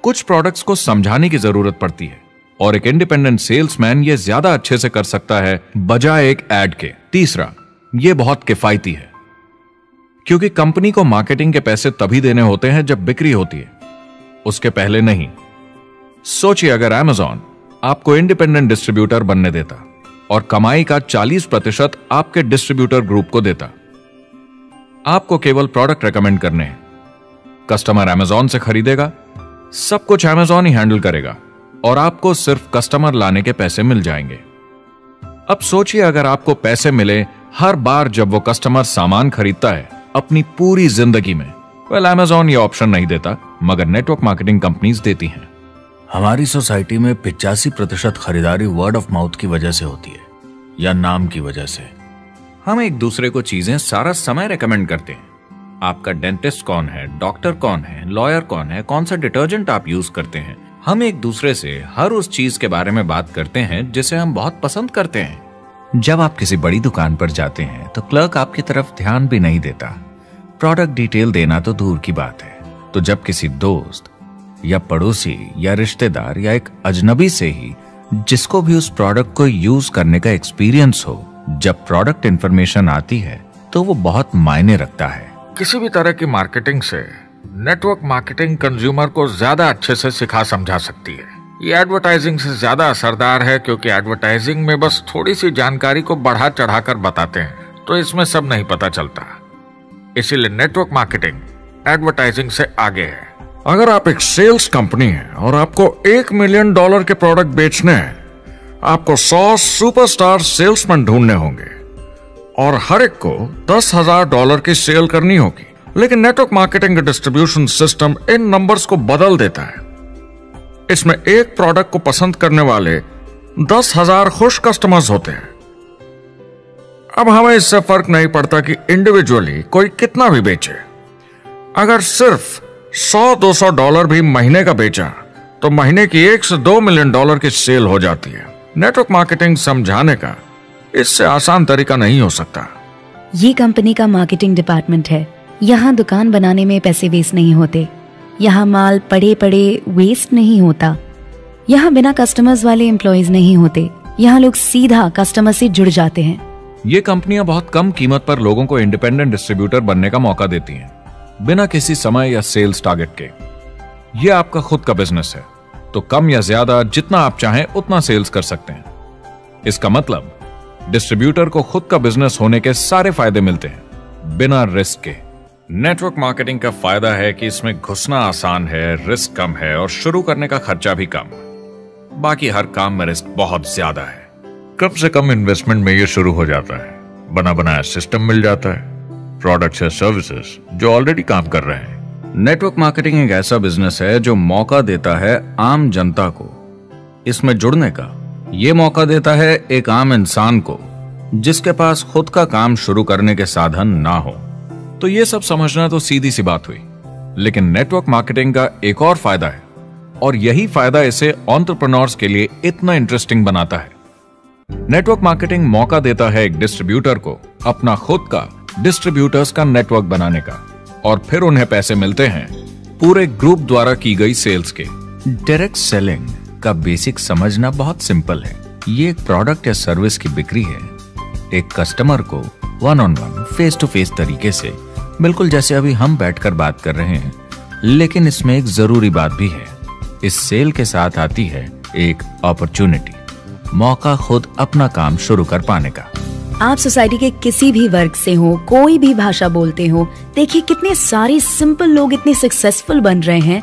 कुछ प्रोडक्ट्स को समझाने की जरूरत पड़ती है और एक इंडिपेंडेंट सेल्समैन ये ज्यादा अच्छे से कर सकता है बजाय एक एड के। तीसरा, ये बहुत किफायती है क्योंकि कंपनी को मार्केटिंग के पैसे तभी देने होते हैं जब बिक्री होती है, उसके पहले नहीं। सोचिए अगर Amazon आपको इंडिपेंडेंट डिस्ट्रीब्यूटर बनने देता और कमाई का 40% आपके डिस्ट्रीब्यूटर ग्रुप को देता। आपको केवल प्रोडक्ट रेकमेंड करने हैं, कस्टमर Amazon से खरीदेगा, सब कुछ Amazon ही हैंडल करेगा और आपको सिर्फ कस्टमर लाने के पैसे मिल जाएंगे। अब सोचिए अगर आपको पैसे मिले हर बार जब वो कस्टमर सामान खरीदता है अपनी पूरी जिंदगी में। Amazon ये ऑप्शन नहीं देता, मगर नेटवर्क मार्केटिंग कंपनीज देती हैं। हमारी सोसाइटी में 85% खरीदारी वर्ड ऑफ माउथ की वजह से होती है या नाम की वजह से। हम एक दूसरे को चीजें सारा समय रेकमेंड करते हैं। आपका डेंटिस्ट कौन है, डॉक्टर कौन है, लॉयर कौन है, कौन सा डिटर्जेंट आप यूज करते हैं। हम एक दूसरे से हर उस चीज के बारे में बात करते हैं जिसे हम बहुत पसंद करते हैं। जब आप किसी बड़ी दुकान पर जाते हैं तो क्लर्क आपकी तरफ ध्यान भी नहीं देता, प्रोडक्ट डिटेल देना तो दूर की बात है। तो जब किसी दोस्त या पड़ोसी या रिश्तेदार या एक अजनबी से ही जिसको भी उस प्रोडक्ट को यूज करने का एक्सपीरियंस हो, जब प्रोडक्ट इंफॉर्मेशन आती है तो वो बहुत मायने रखता है। किसी भी तरह की मार्केटिंग से नेटवर्क मार्केटिंग कंज्यूमर को ज्यादा अच्छे से सिखा समझा सकती है। ये एडवर्टाइजिंग से ज्यादा असरदार है क्योंकि एडवर्टाइजिंग में बस थोड़ी सी जानकारी को बढ़ा चढ़ाकर बताते हैं, तो इसमें सब नहीं पता चलता। इसीलिए नेटवर्क मार्केटिंग एडवर्टाइजिंग से आगे है। अगर आप एक सेल्स कंपनी है और आपको $1 मिलियन के प्रोडक्ट बेचने हैं, आपको 100 सुपरस्टार सेल्समैन ढूंढने होंगे और हर एक को $10,000 की सेल करनी होगी। लेकिन नेटवर्क मार्केटिंग का डिस्ट्रीब्यूशन सिस्टम इन नंबर्स को बदल देता है। इसमें एक प्रोडक्ट को पसंद करने वाले 10,000 खुश कस्टमर्स होते हैं। अब हमें इससे फर्क नहीं पड़ता कि इंडिविजुअली कोई कितना भी बेचे। अगर सिर्फ $100-200 भी महीने का बेचा तो महीने की $1 से $2 मिलियन की सेल हो जाती है। नेटवर्क मार्केटिंग समझाने का इससे आसान तरीका नहीं हो सकता। ये कंपनी का मार्केटिंग डिपार्टमेंट है। यहाँ दुकान बनाने में पैसे वेस्ट नहीं होते, यहाँ माल पड़े पड़े वेस्ट नहीं होता, यहाँ बिना कस्टमर्स वाले एम्प्लॉयज नहीं होते, यहाँ लोग सीधा कस्टमर से जुड़ जाते हैं। ये कंपनियां बहुत कम कीमत पर लोगों को इंडिपेंडेंट डिस्ट्रीब्यूटर बनने का मौका देती हैं, बिना किसी समय या सेल्स टारगेट के। ये आपका खुद का बिजनेस है, तो कम या ज्यादा जितना आप चाहें उतना सेल्स कर सकते हैं। इसका मतलब डिस्ट्रीब्यूटर को खुद का बिजनेस होने के सारे फायदे मिलते हैं, बिना रिस्क के। नेटवर्क मार्केटिंग का फायदा है कि इसमें घुसना आसान है, रिस्क कम है और शुरू करने का खर्चा भी कम। बाकी हर काम में रिस्क बहुत ज्यादा है। कम से कम इन्वेस्टमेंट में ये शुरू हो जाता है, बना बनाया सिस्टम मिल जाता है, प्रोडक्ट्स या सर्विसेज जो ऑलरेडी काम कर रहे हैं। नेटवर्क मार्केटिंग एक ऐसा बिजनेस है जो मौका देता है आम जनता को इसमें जुड़ने का। ये मौका देता है एक आम इंसान को जिसके पास खुद का काम शुरू करने के साधन ना हो। तो ये सब समझना तो सीधी सी बात हुई, लेकिन नेटवर्क मार्केटिंग का एक और फायदा है और यही फायदा इसे एंटरप्रेन्योर्स के लिए इतना इंटरेस्टिंग बनाता है। नेटवर्क मार्केटिंग मौका देता है एक डिस्ट्रीब्यूटर को अपना खुद का डिस्ट्रीब्यूटर्स का नेटवर्क बनाने का, और फिर उन्हें पैसे मिलते हैं पूरे ग्रुप द्वारा की गई सेल्स के। डायरेक्ट सेलिंग का बेसिक समझना बहुत सिंपल है। ये एक प्रोडक्ट या सर्विस की बिक्री है एक कस्टमर को वन-ऑन-वन, फेस टू फेस तरीके से, बिल्कुल जैसे अभी हम बैठकर बात कर रहे हैं। लेकिन इसमें एक जरूरी बात भी है, इस सेल के साथ आती है एक अपॉर्चुनिटी, मौका खुद अपना काम शुरू कर पाने का। आप सोसाइटी के किसी भी वर्ग से हो, कोई भी भाषा बोलते हो, देखिए कितने सारे सिंपल लोग इतने सक्सेसफुल बन रहे हैं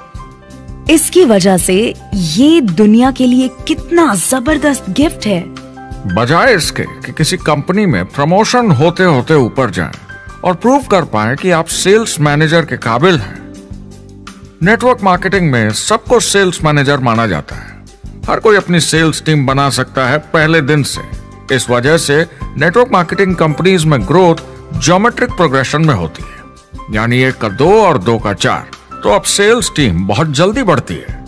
इसकी वजह से ये दुनिया के लिए कितना जबरदस्त गिफ्ट है। बजाय इसके कि किसी कंपनी में प्रमोशन होते होते ऊपर जाएं और प्रूव कर पाएं कि आप सेल्स मैनेजर के काबिल हैं, नेटवर्क मार्केटिंग में सबको सेल्स मैनेजर माना जाता है। हर कोई अपनी सेल्स टीम बना सकता है पहले दिन से। इस वजह से नेटवर्क मार्केटिंग कंपनीज में ग्रोथ ज्योमेट्रिक प्रोग्रेशन में होती है, यानी 1 का 2 और 2 का 4। तो अब सेल्स टीम बहुत जल्दी बढ़ती है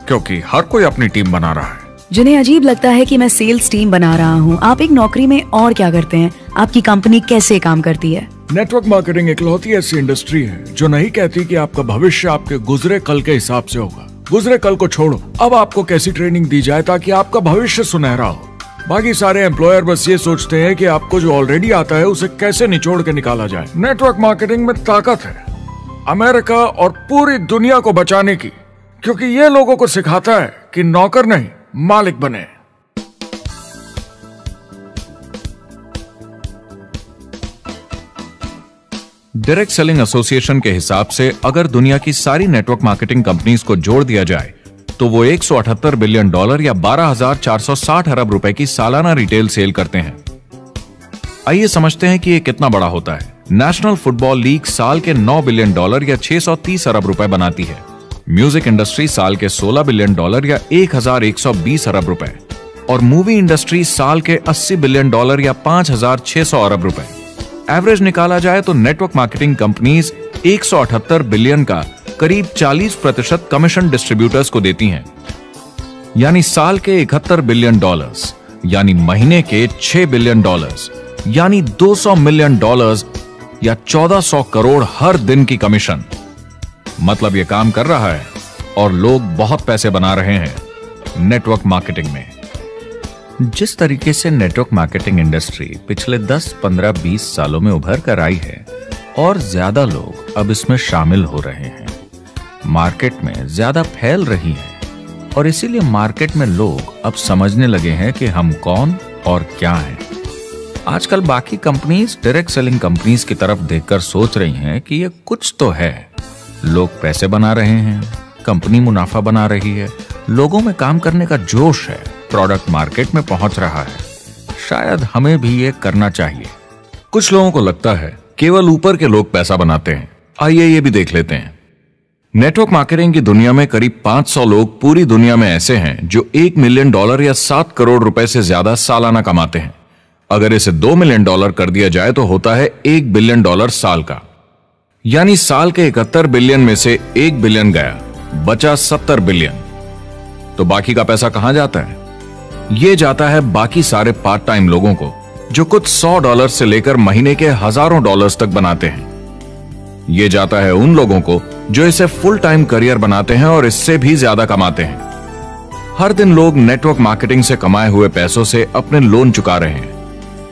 क्योंकि हर कोई अपनी टीम बना रहा है। जिन्हें अजीब लगता है कि मैं सेल्स टीम बना रहा हूँ, आप एक नौकरी में और क्या करते हैं? आपकी कंपनी कैसे काम करती है? नेटवर्क मार्केटिंग इकलौती ऐसी इंडस्ट्री है जो नहीं कहती कि आपका भविष्य आपके गुजरे कल के हिसाब से होगा। गुजरे कल को छोड़ो, अब आपको कैसी ट्रेनिंग दी जाए ताकि आपका भविष्य सुनहरा हो। बाकी सारे एम्प्लॉयर बस ये सोचते हैं कि आपको जो ऑलरेडी आता है उसे कैसे निचोड़ के निकाला जाए। नेटवर्क मार्केटिंग में ताकत है अमेरिका और पूरी दुनिया को बचाने की, क्योंकि ये लोगों को सिखाता है कि नौकर नहीं मालिक बने। डायरेक्ट सेलिंग एसोसिएशन के हिसाब से अगर दुनिया की सारी नेटवर्क मार्केटिंग कंपनीज को जोड़ दिया जाए तो वो $178 बिलियन या 12,460 अरब रुपए की सालाना रिटेल सेल करते हैं। आइए समझते हैं कि ये कितना बड़ा होता है। नेशनल फुटबॉल लीग साल के $9 बिलियन या 630 अरब रुपए बनाती है। म्यूजिक इंडस्ट्री साल के $16 बिलियन या 1,120 अरब रुपए, और मूवी इंडस्ट्री साल के $80 बिलियन या 5,600 अरब रुपए। एवरेज निकाला जाए तो नेटवर्क मार्केटिंग कंपनीज 178 बिलियन का करीब 40% कमीशन डिस्ट्रीब्यूटर्स को देती हैं, यानी साल के $71 बिलियन, यानी महीने के $6 बिलियन, यानी $200 मिलियन या 1400 करोड़ हर दिन की कमीशन। मतलब ये काम कर रहा है और लोग बहुत पैसे बना रहे हैं नेटवर्क मार्केटिंग में। जिस तरीके से नेटवर्क मार्केटिंग इंडस्ट्री पिछले 10, 15, 20 सालों में उभर कर आई है और ज्यादा लोग अब इसमें शामिल हो रहे हैं, मार्केट में ज्यादा फैल रही है और इसीलिए मार्केट में लोग अब समझने लगे हैं कि हम कौन और क्या हैं। आजकल बाकी कंपनीज डायरेक्ट सेलिंग कंपनीज की तरफ देखकर सोच रही हैं कि ये कुछ तो है। लोग पैसे बना रहे हैं, कंपनी मुनाफा बना रही है, लोगों में काम करने का जोश है, प्रोडक्ट मार्केट में पहुंच रहा है, शायद हमें भी ये करना चाहिए। कुछ लोगों को लगता है केवल ऊपर के लोग पैसा बनाते हैं। आइए ये भी देख लेते हैं। नेटवर्क मार्केटिंग की दुनिया में करीब 500 लोग पूरी दुनिया में ऐसे हैं जो $1 मिलियन या 7 करोड़ रुपए से ज्यादा सालाना कमाते हैं। अगर इसे $2 मिलियन कर दिया जाए तो होता है $1 बिलियन साल का, यानी साल के 71 बिलियन में से 1 बिलियन गया, बचा 70 बिलियन। तो बाकी का पैसा कहां जाता है? ये जाता है बाकी सारे पार्ट टाइम लोगों को जो कुछ $100 से लेकर महीने के हजारों डॉलर्स तक बनाते हैं। ये जाता है उन लोगों को जो इसे फुल टाइम करियर बनाते हैं और इससे भी ज्यादा कमाते हैं। हर दिन लोग नेटवर्क मार्केटिंग से कमाए हुए पैसों से अपने लोन चुका रहे हैं,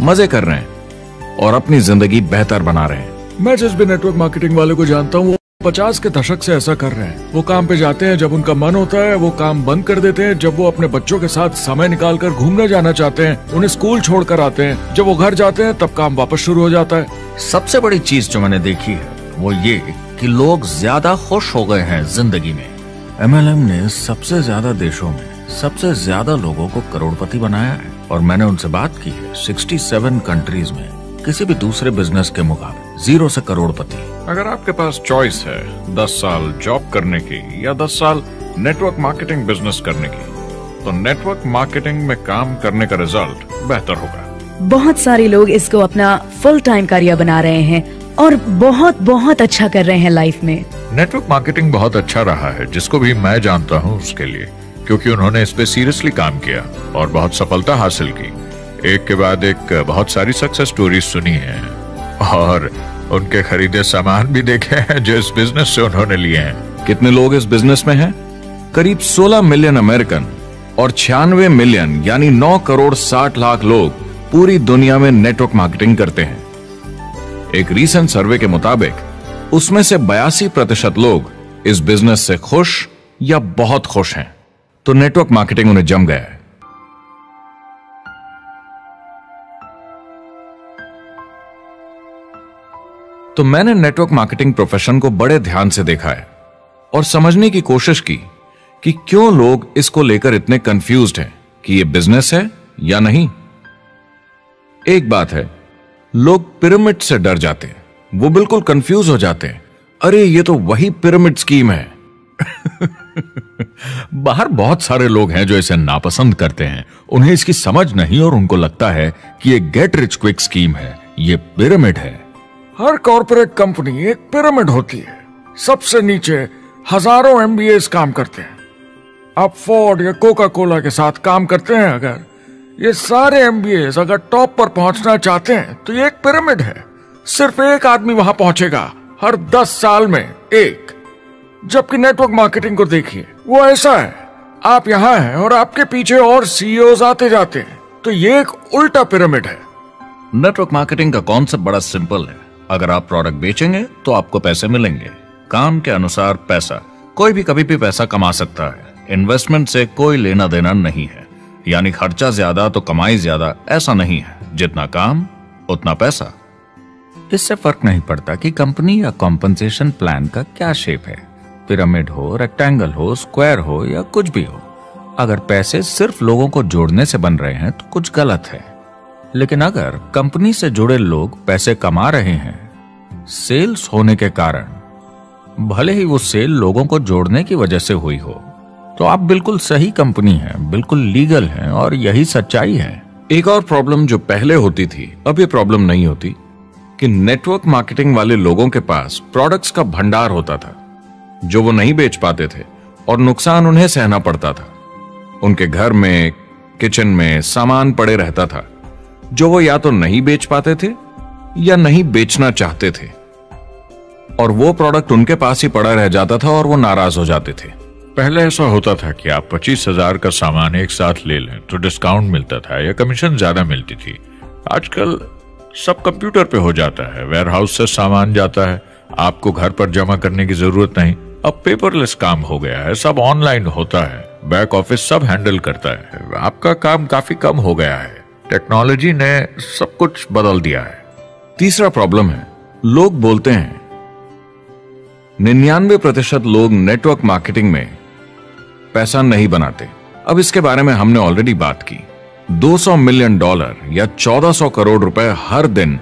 मजे कर रहे हैं और अपनी जिंदगी बेहतर बना रहे हैं। मैं जिस भी नेटवर्क मार्केटिंग वाले को जानता हूँ वो 50 के दशक से ऐसा कर रहे हैं। वो काम पे जाते हैं जब उनका मन होता है, वो काम बंद कर देते हैं जब वो अपने बच्चों के साथ समय निकालकर घूमने जाना चाहते हैं, उन्हें स्कूल छोड़कर आते हैं, जब वो घर जाते हैं तब काम वापस शुरू हो जाता है। सबसे बड़ी चीज जो मैंने देखी है वो ये कि लोग ज्यादा खुश हो गए हैं जिंदगी में। MLM ने सबसे ज्यादा देशों में सबसे ज्यादा लोगों को करोड़पति बनाया है और मैंने उनसे बात की है 67 कंट्रीज में किसी भी दूसरे बिजनेस के मुकाबले 0 से करोड़पति। अगर आपके पास चॉइस है 10 साल जॉब करने की या 10 साल नेटवर्क मार्केटिंग बिजनेस करने की, तो नेटवर्क मार्केटिंग में काम करने का रिजल्ट बेहतर होगा। बहुत सारे लोग इसको अपना फुल टाइम करियर बना रहे हैं और बहुत बहुत अच्छा कर रहे हैं लाइफ में। नेटवर्क मार्केटिंग बहुत अच्छा रहा है जिसको भी मैं जानता हूँ उसके लिए, क्योंकि उन्होंने इस पे सीरियसली काम किया और बहुत सफलता हासिल की। एक के बाद एक बहुत सारी सक्सेस स्टोरीज सुनी है और उनके खरीदे सामान भी देखे हैं जो इस बिजनेस से उन्होंने लिए हैं। कितने लोग इस बिजनेस में हैं? करीब 16 मिलियन अमेरिकन और 96 मिलियन यानी 9 करोड़ 60 लाख लोग पूरी दुनिया में नेटवर्क मार्केटिंग करते हैं। एक रीसेंट सर्वे के मुताबिक उसमें से 82% लोग इस बिजनेस से खुश या बहुत खुश हैं। तो नेटवर्क मार्केटिंग उन्हें जम गया है। तो मैंने नेटवर्क मार्केटिंग प्रोफेशन को बड़े ध्यान से देखा है और समझने की कोशिश की कि क्यों लोग इसको लेकर इतने कंफ्यूज्ड हैं कि ये बिजनेस है या नहीं। एक बात है, लोग पिरामिड से डर जाते हैं, वो बिल्कुल कंफ्यूज हो जाते हैं, अरे ये तो वही पिरामिड स्कीम है। बाहर बहुत सारे लोग हैं जो इसे नापसंद करते हैं, उन्हें इसकी समझ नहीं और उनको लगता है कि ये गेट रिच क्विक स्कीम है, ये पिरामिड है। हर कॉर्पोरेट कंपनी एक पिरामिड होती है, सबसे नीचे हजारों MBAs काम करते हैं। आप फोर्ड या कोका कोला के साथ काम करते हैं, अगर ये सारे MBAs अगर टॉप पर पहुंचना चाहते हैं तो ये एक पिरामिड है। सिर्फ एक आदमी वहां पहुंचेगा हर 10 साल में एक। जबकि नेटवर्क मार्केटिंग को देखिए, वो ऐसा है, आप यहां हैं और आपके पीछे और CEOs आते जाते हैं, तो ये एक उल्टा पिरामिड है। नेटवर्क मार्केटिंग का कॉन्सेप्ट बड़ा सिंपल है। अगर आप प्रोडक्ट बेचेंगे तो आपको पैसे मिलेंगे, काम के अनुसार पैसा। कोई भी कभी भी पैसा कमा सकता है, इन्वेस्टमेंट से कोई लेना देना नहीं है। यानी खर्चा ज्यादा तो कमाई ज्यादा, ऐसा नहीं है, जितना काम उतना पैसा। इससे फर्क नहीं पड़ता कि कंपनी या कॉम्पनसेशन प्लान का क्या शेप है, पिरामिड हो, रेक्टेंगल हो, स्क्वायर हो या कुछ भी हो। अगर पैसे सिर्फ लोगों को जोड़ने से बन रहे हैं तो कुछ गलत है। लेकिन अगर कंपनी से जुड़े लोग पैसे कमा रहे हैं सेल्स होने के कारण, भले ही वो सेल लोगों को जोड़ने की वजह से हुई हो, तो आप बिल्कुल सही कंपनी है, बिल्कुल लीगल है और यही सच्चाई है। एक और प्रॉब्लम जो पहले होती थी, अब ये प्रॉब्लम नहीं होती, कि नेटवर्क मार्केटिंग वाले लोगों के पास प्रोडक्ट्स का भंडार होता था जो वो नहीं बेच पाते थे और नुकसान उन्हें सहना पड़ता था। उनके घर में, किचन में सामान पड़े रहता था जो वो या तो नहीं बेच पाते थे या नहीं बेचना चाहते थे, और वो प्रोडक्ट उनके पास ही पड़ा रह जाता था और वो नाराज हो जाते थे। पहले ऐसा होता था कि आप 25,000 का सामान एक साथ ले लें तो डिस्काउंट मिलता था या कमीशन ज्यादा मिलती थी। आजकल सब कंप्यूटर पे हो जाता है, वेयर हाउस से सामान जाता है, आपको घर पर जमा करने की जरूरत नहीं। अब पेपरलेस काम हो गया है, सब ऑनलाइन होता है, बैक ऑफिस सब हैंडल करता है, आपका काम काफी कम हो गया है। टेक्नोलॉजी ने सब कुछ बदल दिया है। तीसरा प्रॉब्लम है, लोग बोलते हैं 99% लोग नेटवर्क मार्केटिंग में पैसा नहीं बनाते। अब इसके बारे में हमने ऑलरेडी बात की। $200 मिलियन या 1400 करोड़ रुपए हर दिन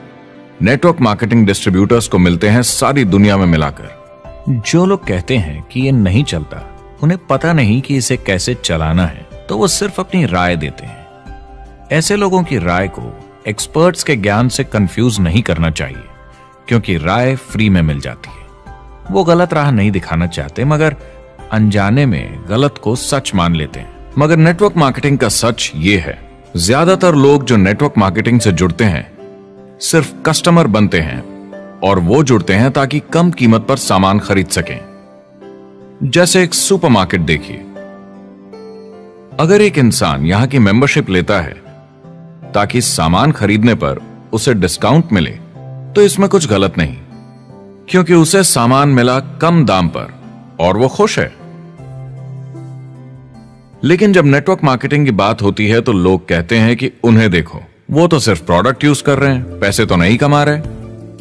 नेटवर्क मार्केटिंग डिस्ट्रीब्यूटर्स को मिलते हैं सारी दुनिया में मिलाकर। जो लोग कहते हैं कि ये नहीं चलता, उन्हें पता नहीं कि इसे कैसे चलाना है, तो वो सिर्फ अपनी राय देते हैं। ऐसे लोगों की राय को एक्सपर्ट्स के ज्ञान से कंफ्यूज नहीं करना चाहिए, क्योंकि राय फ्री में मिल जाती है। वो गलत राह नहीं दिखाना चाहते, मगर अनजाने में गलत को सच मान लेते हैं। मगर नेटवर्क मार्केटिंग का सच ये है, ज्यादातर लोग जो नेटवर्क मार्केटिंग से जुड़ते हैं सिर्फ कस्टमर बनते हैं, और वो जुड़ते हैं ताकि कम कीमत पर सामान खरीद सकें। जैसे एक सुपरमार्केट देखिए, अगर एक इंसान यहां की मेंबरशिप लेता है ताकि सामान खरीदने पर उसे डिस्काउंट मिले, तो इसमें कुछ गलत नहीं, क्योंकि उसे सामान मिला कम दाम पर और वो खुश है। लेकिन जब नेटवर्क मार्केटिंग की बात होती है तो लोग कहते हैं कि उन्हें देखो, वो तो सिर्फ प्रोडक्ट यूज कर रहे हैं, पैसे तो नहीं कमा रहे,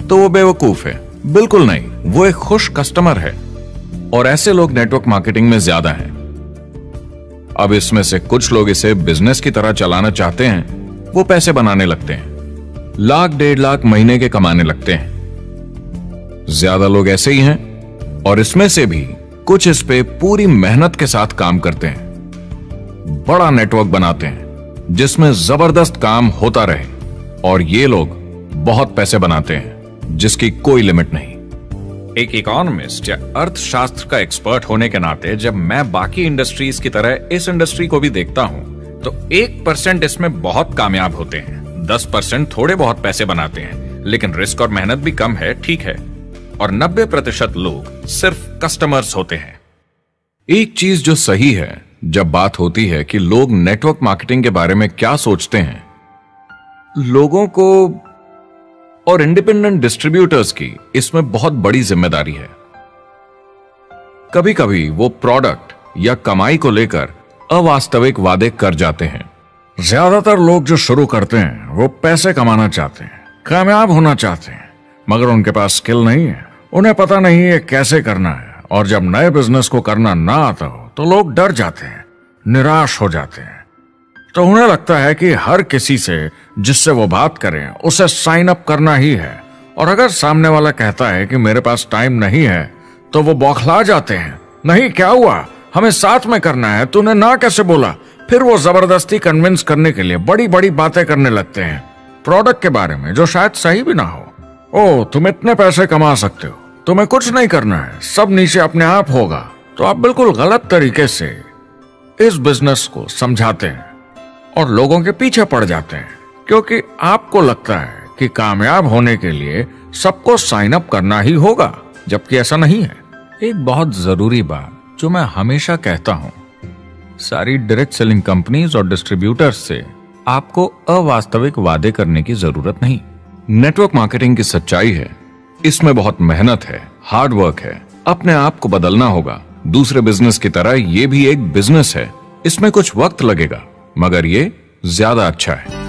तो वो बेवकूफ है। बिल्कुल नहीं, वो एक खुश कस्टमर है, और ऐसे लोग नेटवर्क मार्केटिंग में ज्यादा हैं। अब इसमें से कुछ लोग इसे बिजनेस की तरह चलाना चाहते हैं, वो पैसे बनाने लगते हैं, लाख 1.5 लाख महीने के कमाने लगते हैं। ज्यादा लोग ऐसे ही हैं, और इसमें से भी कुछ इस पे पूरी मेहनत के साथ काम करते हैं, बड़ा नेटवर्क बनाते हैं जिसमें जबरदस्त काम होता रहे, और ये लोग बहुत पैसे बनाते हैं जिसकी कोई लिमिट नहीं। एक इकोनॉमिस्ट या अर्थशास्त्र का एक्सपर्ट होने के नाते जब मैं बाकी इंडस्ट्रीज की तरह इस इंडस्ट्री को भी देखता हूं, तो 1% इसमें बहुत कामयाब होते हैं, 10% थोड़े बहुत पैसे बनाते हैं, लेकिन रिस्क और मेहनत भी कम है, ठीक है, और 90% लोग सिर्फ कस्टमर्स होते हैं। एक चीज जो सही है जब बात होती है कि लोग नेटवर्क मार्केटिंग के बारे में क्या सोचते हैं, लोगों को और इंडिपेंडेंट डिस्ट्रीब्यूटर्स की इसमें बहुत बड़ी जिम्मेदारी है। कभी कभी वो प्रोडक्ट या कमाई को लेकर अवास्तविक वादे कर जाते हैं। ज्यादातर लोग जो शुरू करते हैं वो पैसे कमाना चाहते हैं, कामयाब होना चाहते हैं, मगर उनके पास स्किल नहीं है, उन्हें पता नहीं है कैसे करना है, और जब नए बिजनेस को करना ना आता हो तो लोग डर जाते हैं, निराश हो जाते हैं। तो उन्हें लगता है कि हर किसी से जिससे वो बात करें उसे साइन अप करना ही है, और अगर सामने वाला कहता है कि मेरे पास टाइम नहीं है तो वो बौखला जाते हैं। नहीं, क्या हुआ, हमें साथ में करना है, तूने ना कैसे बोला? फिर वो जबरदस्ती कन्विंस करने के लिए बड़ी बड़ी बातें करने लगते हैं प्रोडक्ट के बारे में, जो शायद सही भी ना हो। ओ, तुम इतने पैसे कमा सकते हो, तुम्हें कुछ नहीं करना है, सब नीचे अपने आप होगा। तो आप बिल्कुल गलत तरीके से इस बिजनेस को समझाते हैं और लोगों के पीछे पड़ जाते हैं, क्योंकि आपको लगता है कि कामयाब होने के लिए सबको साइन अप करना ही होगा, जबकि ऐसा नहीं है। एक बहुत जरूरी बात जो मैं हमेशा कहता हूं, सारी डायरेक्ट सेलिंग कंपनीज और डिस्ट्रीब्यूटर्स से आपको अवास्तविक वादे करने की जरूरत नहीं। नेटवर्क मार्केटिंग की सच्चाई है, इसमें बहुत मेहनत है, हार्ड वर्क है, अपने आप को बदलना होगा। दूसरे बिजनेस की तरह ये भी एक बिजनेस है, इसमें कुछ वक्त लगेगा, मगर ये ज्यादा अच्छा है।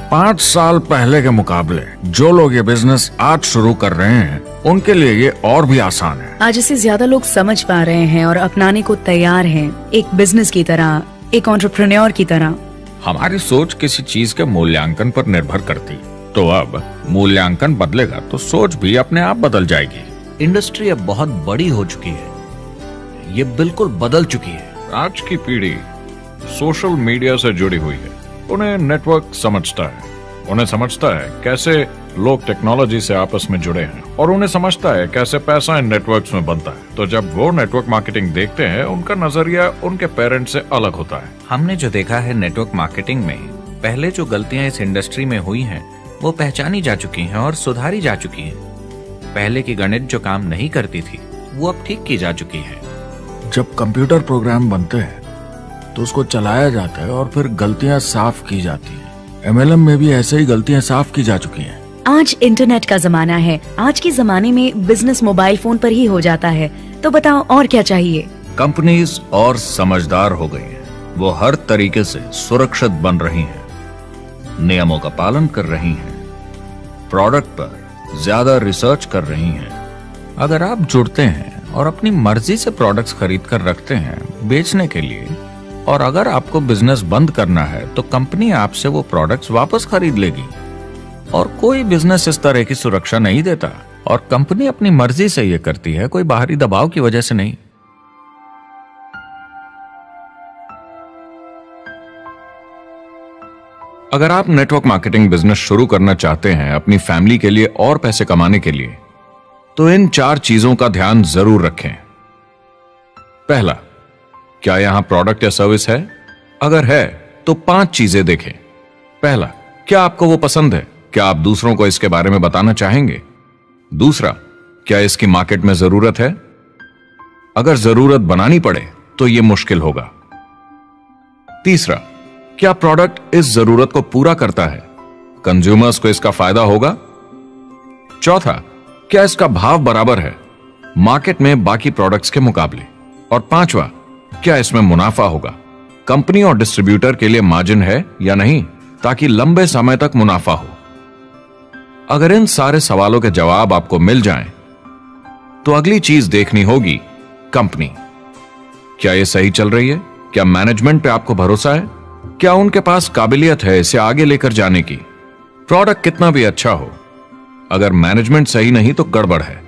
5 साल पहले के मुकाबले जो लोग ये बिजनेस आज शुरू कर रहे हैं उनके लिए ये और भी आसान है। आज इसे ज्यादा लोग समझ पा रहे हैं और अपनाने को तैयार हैं, एक बिजनेस की तरह, एक एंटरप्रेन्योर की तरह। हमारी सोच किसी चीज के मूल्यांकन पर निर्भर करती, तो अब मूल्यांकन बदलेगा तो सोच भी अपने आप बदल जाएगी। इंडस्ट्री अब बहुत बड़ी हो चुकी है, ये बिल्कुल बदल चुकी है। आज की पीढ़ी सोशल मीडिया से जुड़ी हुई है, उन्हें नेटवर्क समझता है, उन्हें समझता है कैसे लोग टेक्नोलॉजी से आपस में जुड़े हैं, और उन्हें समझता है कैसे पैसा इन नेटवर्क्स में बनता है। तो जब वो नेटवर्क मार्केटिंग देखते हैं, उनका नजरिया उनके पेरेंट्स से अलग होता है। हमने जो देखा है नेटवर्क मार्केटिंग में, पहले जो गलतियां इस इंडस्ट्री में हुई हैं, वो पहचानी जा चुकी हैं और सुधारी जा चुकी हैं। पहले की गणित जो काम नहीं करती थी, वो अब ठीक की जा चुकी है। जब कंप्यूटर प्रोग्राम बनते हैं तो उसको चलाया जाता है और फिर गलतियां साफ की जाती हैं। MLM में भी ऐसे ही गलतियां साफ की जा चुकी हैं। आज इंटरनेट का जमाना है, आज के जमाने में बिजनेस मोबाइल फोन पर ही हो जाता है। तो बताओ और क्या चाहिए? कंपनीज और समझदार हो गई हैं, वो हर तरीके से सुरक्षित बन रही हैं, नियमों का पालन कर रही हैं, प्रोडक्ट पर ज्यादा रिसर्च कर रही हैं। अगर आप जुड़ते हैं और अपनी मर्जी से प्रोडक्ट्स खरीद कर रखते हैं बेचने के लिए, और अगर आपको बिजनेस बंद करना है तो कंपनी आपसे वो प्रोडक्ट्स वापस खरीद लेगी। और कोई बिजनेस इस तरह की सुरक्षा नहीं देता, और कंपनी अपनी मर्जी से ये करती है, कोई बाहरी दबाव की वजह से नहीं। अगर आप नेटवर्क मार्केटिंग बिजनेस शुरू करना चाहते हैं अपनी फैमिली के लिए और पैसे कमाने के लिए, तो इन 4 चीजों का ध्यान जरूर रखें। पहला, क्या यहां प्रोडक्ट या सर्विस है? अगर है तो 5 चीजें देखें। पहला, क्या आपको वो पसंद है? क्या आप दूसरों को इसके बारे में बताना चाहेंगे? दूसरा, क्या इसकी मार्केट में जरूरत है? अगर जरूरत बनानी पड़े तो यह मुश्किल होगा। तीसरा, क्या प्रोडक्ट इस जरूरत को पूरा करता है? कंज्यूमर्स को इसका फायदा होगा? चौथा, क्या इसका भाव बराबर है मार्केट में बाकी प्रोडक्ट्स के मुकाबले? और पांचवा, क्या इसमें मुनाफा होगा? कंपनी और डिस्ट्रीब्यूटर के लिए मार्जिन है या नहीं, ताकि लंबे समय तक मुनाफा हो। अगर इन सारे सवालों के जवाब आपको मिल जाएं, तो अगली चीज देखनी होगी कंपनी। क्या यह सही चल रही है? क्या मैनेजमेंट पे आपको भरोसा है? क्या उनके पास काबिलियत है इसे आगे लेकर जाने की? प्रोडक्ट कितना भी अच्छा हो, अगर मैनेजमेंट सही नहीं तो गड़बड़ है।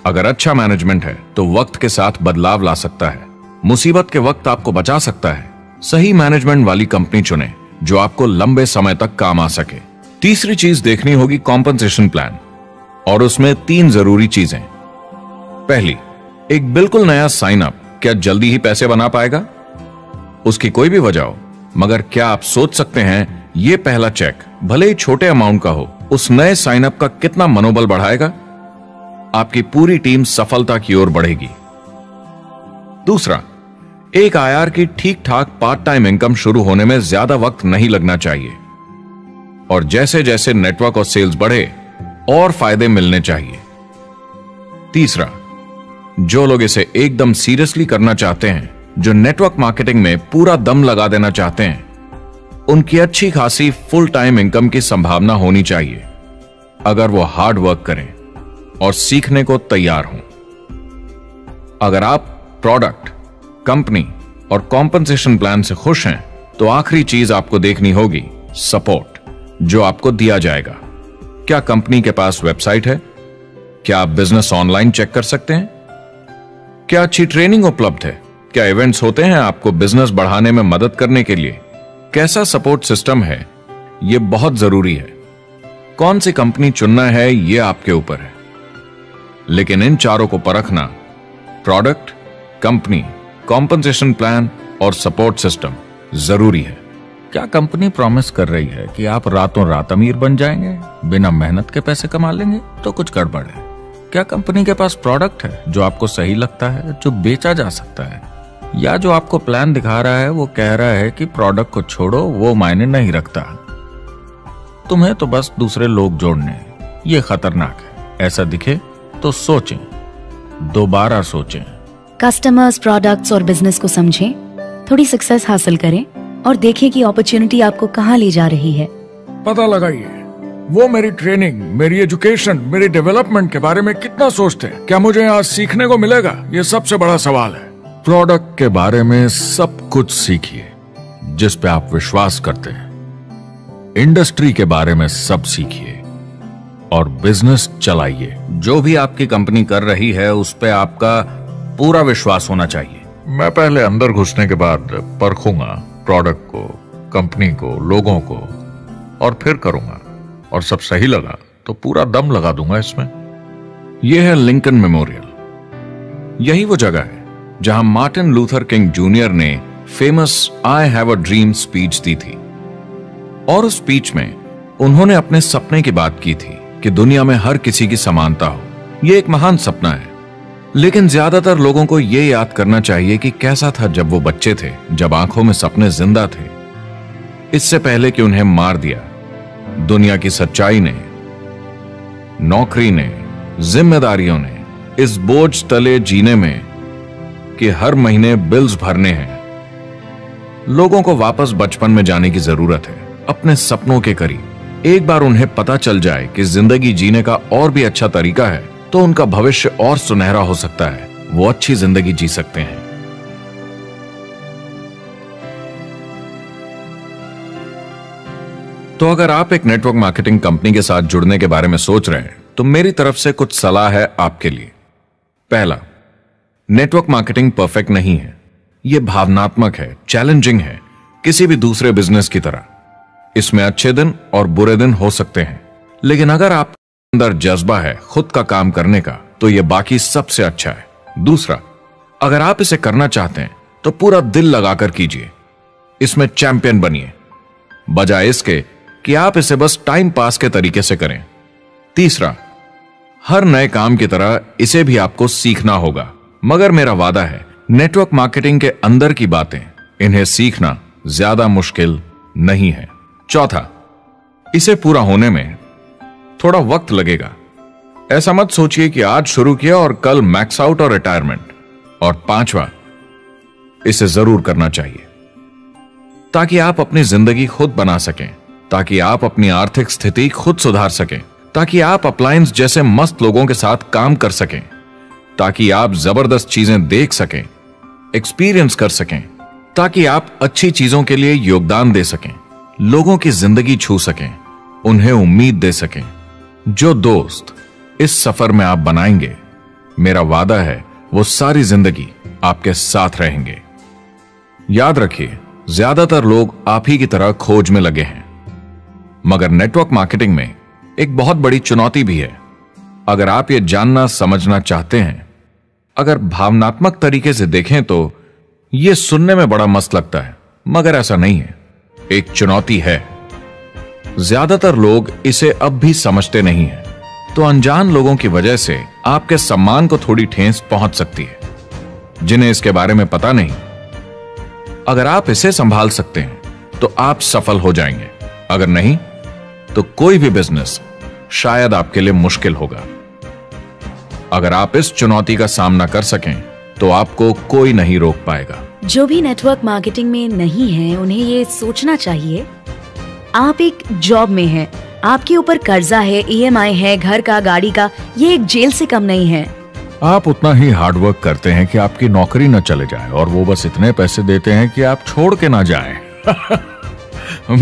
अगर अच्छा मैनेजमेंट है तो वक्त के साथ बदलाव ला सकता है, मुसीबत के वक्त आपको बचा सकता है। सही मैनेजमेंट वाली कंपनी चुनें जो आपको लंबे समय तक काम आ सके। तीसरी चीज देखनी होगी कॉम्पनसेशन प्लान, और उसमें 3 जरूरी चीजें। पहली, एक बिल्कुल नया साइन अप क्या जल्दी ही पैसे बना पाएगा? उसकी कोई भी वजह हो, मगर क्या आप सोच सकते हैं यह पहला चेक, भले ही छोटे अमाउंट का हो, उस नए साइन अप का कितना मनोबल बढ़ाएगा? आपकी पूरी टीम सफलता की ओर बढ़ेगी। दूसरा, एक IR की ठीक ठाक पार्ट टाइम इनकम शुरू होने में ज्यादा वक्त नहीं लगना चाहिए, और जैसे जैसे नेटवर्क और सेल्स बढ़े और फायदे मिलने चाहिए। तीसरा, जो लोग इसे एकदम सीरियसली करना चाहते हैं, जो नेटवर्क मार्केटिंग में पूरा दम लगा देना चाहते हैं, उनकी अच्छी खासी फुल टाइम इनकम की संभावना होनी चाहिए अगर वो हार्ड वर्क करें और सीखने को तैयार हों। अगर आप प्रोडक्ट, कंपनी और कॉम्पनसेशन प्लान से खुश हैं तो आखिरी चीज आपको देखनी होगी सपोर्ट जो आपको दिया जाएगा। क्या कंपनी के पास वेबसाइट है? क्या आप बिजनेस ऑनलाइन चेक कर सकते हैं? क्या अच्छी ट्रेनिंग उपलब्ध है? क्या इवेंट्स होते हैं आपको बिजनेस बढ़ाने में मदद करने के लिए? कैसा सपोर्ट सिस्टम है? यह बहुत जरूरी है। कौन सी कंपनी चुनना है यह आपके ऊपर है, लेकिन इन चारों को परखना, प्रोडक्ट, कंपनी, कॉम्पनसेशन प्लान और सपोर्ट सिस्टम, जरूरी है। क्या कंपनी प्रॉमिस कर रही है कि आप रातों रात अमीर बन जाएंगे, बिना मेहनत के पैसे कमा लेंगे? तो कुछ गड़बड़ है। क्या कंपनी के पास प्रोडक्ट है जो आपको सही लगता है, जो बेचा जा सकता है? या जो आपको प्लान दिखा रहा है वो कह रहा है कि प्रोडक्ट को छोड़ो, वो मायने नहीं रखता, तुम्हें तो बस दूसरे लोग जोड़ने हैं? ये खतरनाक है। ऐसा दिखे तो सोचें, दोबारा सोचें। कस्टमर्स, प्रोडक्ट्स और बिजनेस को समझें, थोड़ी सक्सेस हासिल करें और देखें कि अपॉर्चुनिटी आपको कहां ले जा रही है। पता लगाइए वो मेरी ट्रेनिंग, मेरी एजुकेशन, मेरी डेवलपमेंट के बारे में कितना सोचते हैं। क्या मुझे यहाँ सीखने को मिलेगा? ये सबसे बड़ा सवाल है। प्रोडक्ट के बारे में सब कुछ सीखिए जिस पे आप विश्वास करते हैं। इंडस्ट्री के बारे में सब सीखिए और बिजनेस चलाइए। जो भी आपकी कंपनी कर रही है उस पे आपका पूरा विश्वास होना चाहिए। मैं पहले अंदर घुसने के बाद परखूंगा प्रोडक्ट को, कंपनी को, लोगों को, और फिर करूंगा। और सब सही लगा तो पूरा दम लगा दूंगा इसमें। यह है लिंकन मेमोरियल। यही वो जगह है जहां मार्टिन लूथर किंग जूनियर ने famous I have a dream speech दी थी। और उस स्पीच में उन्होंने अपने सपने की बात की थी कि दुनिया में हर किसी की समानता हो। यह एक महान सपना है, लेकिन ज्यादातर लोगों को यह याद करना चाहिए कि कैसा था जब वो बच्चे थे, जब आंखों में सपने जिंदा थे, इससे पहले कि उन्हें मार दिया दुनिया की सच्चाई ने, नौकरी ने, जिम्मेदारियों ने, इस बोझ तले जीने में कि हर महीने बिल्स भरने हैं। लोगों को वापस बचपन में जाने की जरूरत है, अपने सपनों के करीब। एक बार उन्हें पता चल जाए कि जिंदगी जीने का और भी अच्छा तरीका है तो उनका भविष्य और सुनहरा हो सकता है। वो अच्छी जिंदगी जी सकते हैं। तो अगर आप एक नेटवर्क मार्केटिंग कंपनी के साथ जुड़ने के बारे में सोच रहे हैं तो मेरी तरफ से कुछ सलाह है आपके लिए। पहला, नेटवर्क मार्केटिंग परफेक्ट नहीं है। यह भावनात्मक है, चैलेंजिंग है, किसी भी दूसरे बिजनेस की तरह। इसमें अच्छे दिन और बुरे दिन हो सकते हैं, लेकिन अगर आप अंदर जज्बा है खुद का काम करने का तो यह बाकी सबसे अच्छा है। दूसरा, अगर आप इसे करना चाहते हैं तो पूरा दिल लगाकर कीजिए, इसमें चैंपियन बनिए, बजाय इसके कि आप इसे बस टाइम पास के तरीके से करें। तीसरा, हर नए काम की तरह इसे भी आपको सीखना होगा, मगर मेरा वादा है नेटवर्क मार्केटिंग के अंदर की बातें, इन्हें सीखना ज्यादा मुश्किल नहीं है। चौथा, इसे पूरा होने में थोड़ा वक्त लगेगा। ऐसा मत सोचिए कि आज शुरू किया और कल मैक्स आउट और रिटायरमेंट। और पांचवा, इसे जरूर करना चाहिए ताकि आप अपनी जिंदगी खुद बना सकें, ताकि आप अपनी आर्थिक स्थिति खुद सुधार सकें, ताकि आप अप्लायंस जैसे मस्त लोगों के साथ काम कर सकें, ताकि आप जबरदस्त चीजें देख सकें, एक्सपीरियंस कर सकें, ताकि आप अच्छी चीजों के लिए योगदान दे सकें, लोगों की जिंदगी छू सकें, उन्हें उम्मीद दे सकें। जो दोस्त इस सफर में आप बनाएंगे, मेरा वादा है वो सारी जिंदगी आपके साथ रहेंगे। याद रखिए, ज्यादातर लोग आप ही की तरह खोज में लगे हैं, मगर नेटवर्क मार्केटिंग में एक बहुत बड़ी चुनौती भी है। अगर आप ये जानना समझना चाहते हैं, अगर भावनात्मक तरीके से देखें तो यह सुनने में बड़ा मस्त लगता है, मगर ऐसा नहीं है। एक चुनौती है। ज्यादातर लोग इसे अब भी समझते नहीं हैं, तो अनजान लोगों की वजह से आपके सम्मान को थोड़ी ठेस पहुंच सकती है, जिन्हें इसके बारे में पता नहीं। अगर आप इसे संभाल सकते हैं तो आप सफल हो जाएंगे, अगर नहीं तो कोई भी बिजनेस शायद आपके लिए मुश्किल होगा। अगर आप इस चुनौती का सामना कर सकें तो आपको कोई नहीं रोक पाएगा। जो भी नेटवर्क मार्केटिंग में नहीं है उन्हें ये सोचना चाहिए आप एक जॉब में हैं, आपके ऊपर कर्जा है, EMI है, घर का, गाड़ी का, ये एक जेल से कम नहीं है। आप उतना ही हार्ड वर्क करते हैं कि आपकी नौकरी न चले जाए, और वो बस इतने पैसे देते हैं कि आप छोड़ के ना जाएं।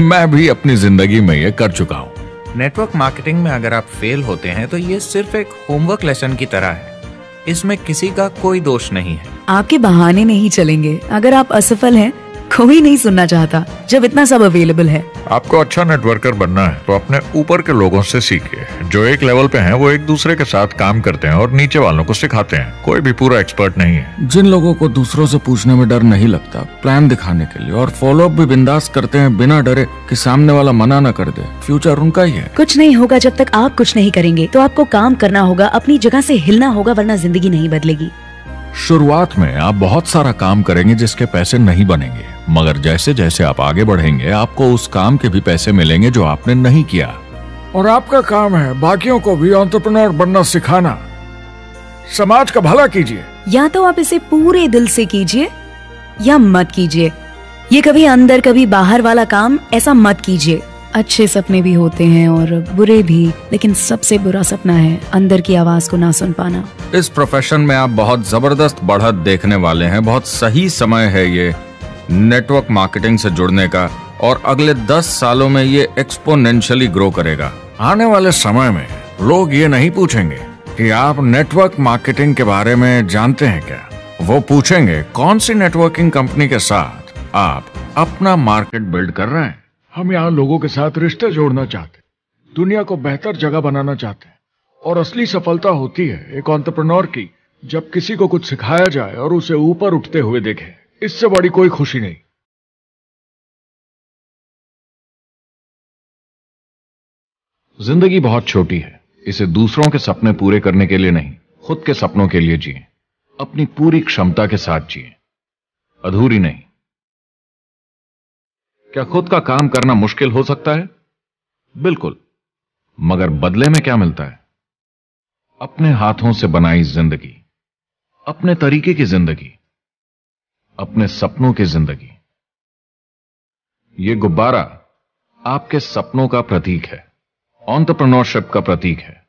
मैं भी अपनी जिंदगी में ये कर चुका हूँ। नेटवर्क मार्केटिंग में अगर आप फेल होते हैं तो ये सिर्फ एक होमवर्क लेसन की तरह है, इसमें किसी का कोई दोष नहीं है। आपके बहाने नहीं चलेंगे। अगर आप असफल हैं, कोई नहीं सुनना चाहता जब इतना सब अवेलेबल है। आपको अच्छा नेटवर्कर बनना है तो अपने ऊपर के लोगों से सीखिए। जो एक लेवल पे हैं वो एक दूसरे के साथ काम करते हैं और नीचे वालों को सिखाते हैं। कोई भी पूरा एक्सपर्ट नहीं है। जिन लोगों को दूसरों से पूछने में डर नहीं लगता, प्लान दिखाने के लिए और फॉलो अप भी बिंदास करते हैं बिना डरे कि सामने वाला मना न कर दे, फ्यूचर उनका ही है। कुछ नहीं होगा जब तक आप कुछ नहीं करेंगे। तो आपको काम करना होगा, अपनी जगह से हिलना होगा, वरना जिंदगी नहीं बदलेगी। शुरुआत में आप बहुत सारा काम करेंगे जिसके पैसे नहीं बनेंगे, मगर जैसे जैसे आप आगे बढ़ेंगे आपको उस काम के भी पैसे मिलेंगे जो आपने नहीं किया। और आपका काम है बाकियों को भी एंटरप्रेन्योर बनना सिखाना। समाज का भला कीजिए। या तो आप इसे पूरे दिल से कीजिए या मत कीजिए। ये कभी अंदर कभी बाहर वाला काम ऐसा मत कीजिए। अच्छे सपने भी होते हैं और बुरे भी, लेकिन सबसे बुरा सपना है अंदर की आवाज को ना सुन पाना। इस प्रोफेशन में आप बहुत जबरदस्त बढ़त देखने वाले हैं। बहुत सही समय है ये नेटवर्क मार्केटिंग से जुड़ने का, और अगले 10 सालों में ये एक्सपोनेंशियली ग्रो करेगा। आने वाले समय में लोग ये नहीं पूछेंगे कि आप नेटवर्क मार्केटिंग के बारे में जानते हैं क्या। वो पूछेंगे कौन सी नेटवर्किंग कंपनी के साथ आप अपना मार्केट बिल्ड कर रहे हैं। हम यहाँ लोगों के साथ रिश्ते जोड़ना चाहते हैं, दुनिया को बेहतर जगह बनाना चाहते हैं। और असली सफलता होती है एक एंटरप्रेन्योर की, जब किसी को कुछ सिखाया जाए और उसे ऊपर उठते हुए देखे। इससे बड़ी कोई खुशी नहीं। जिंदगी बहुत छोटी है, इसे दूसरों के सपने पूरे करने के लिए नहीं, खुद के सपनों के लिए जिए। अपनी पूरी क्षमता के साथ जिए, अधूरी नहीं। क्या खुद का काम करना मुश्किल हो सकता है? बिल्कुल, मगर बदले में क्या मिलता है? अपने हाथों से बनाई जिंदगी, अपने तरीके की जिंदगी, अपने सपनों की जिंदगी। यह गुब्बारा आपके सपनों का प्रतीक है, एंटरप्रेन्योरशिप का प्रतीक है।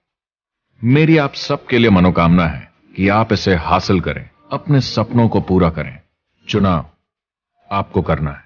मेरी आप सबके लिए मनोकामना है कि आप इसे हासिल करें, अपने सपनों को पूरा करें। चुनाव आपको करना है।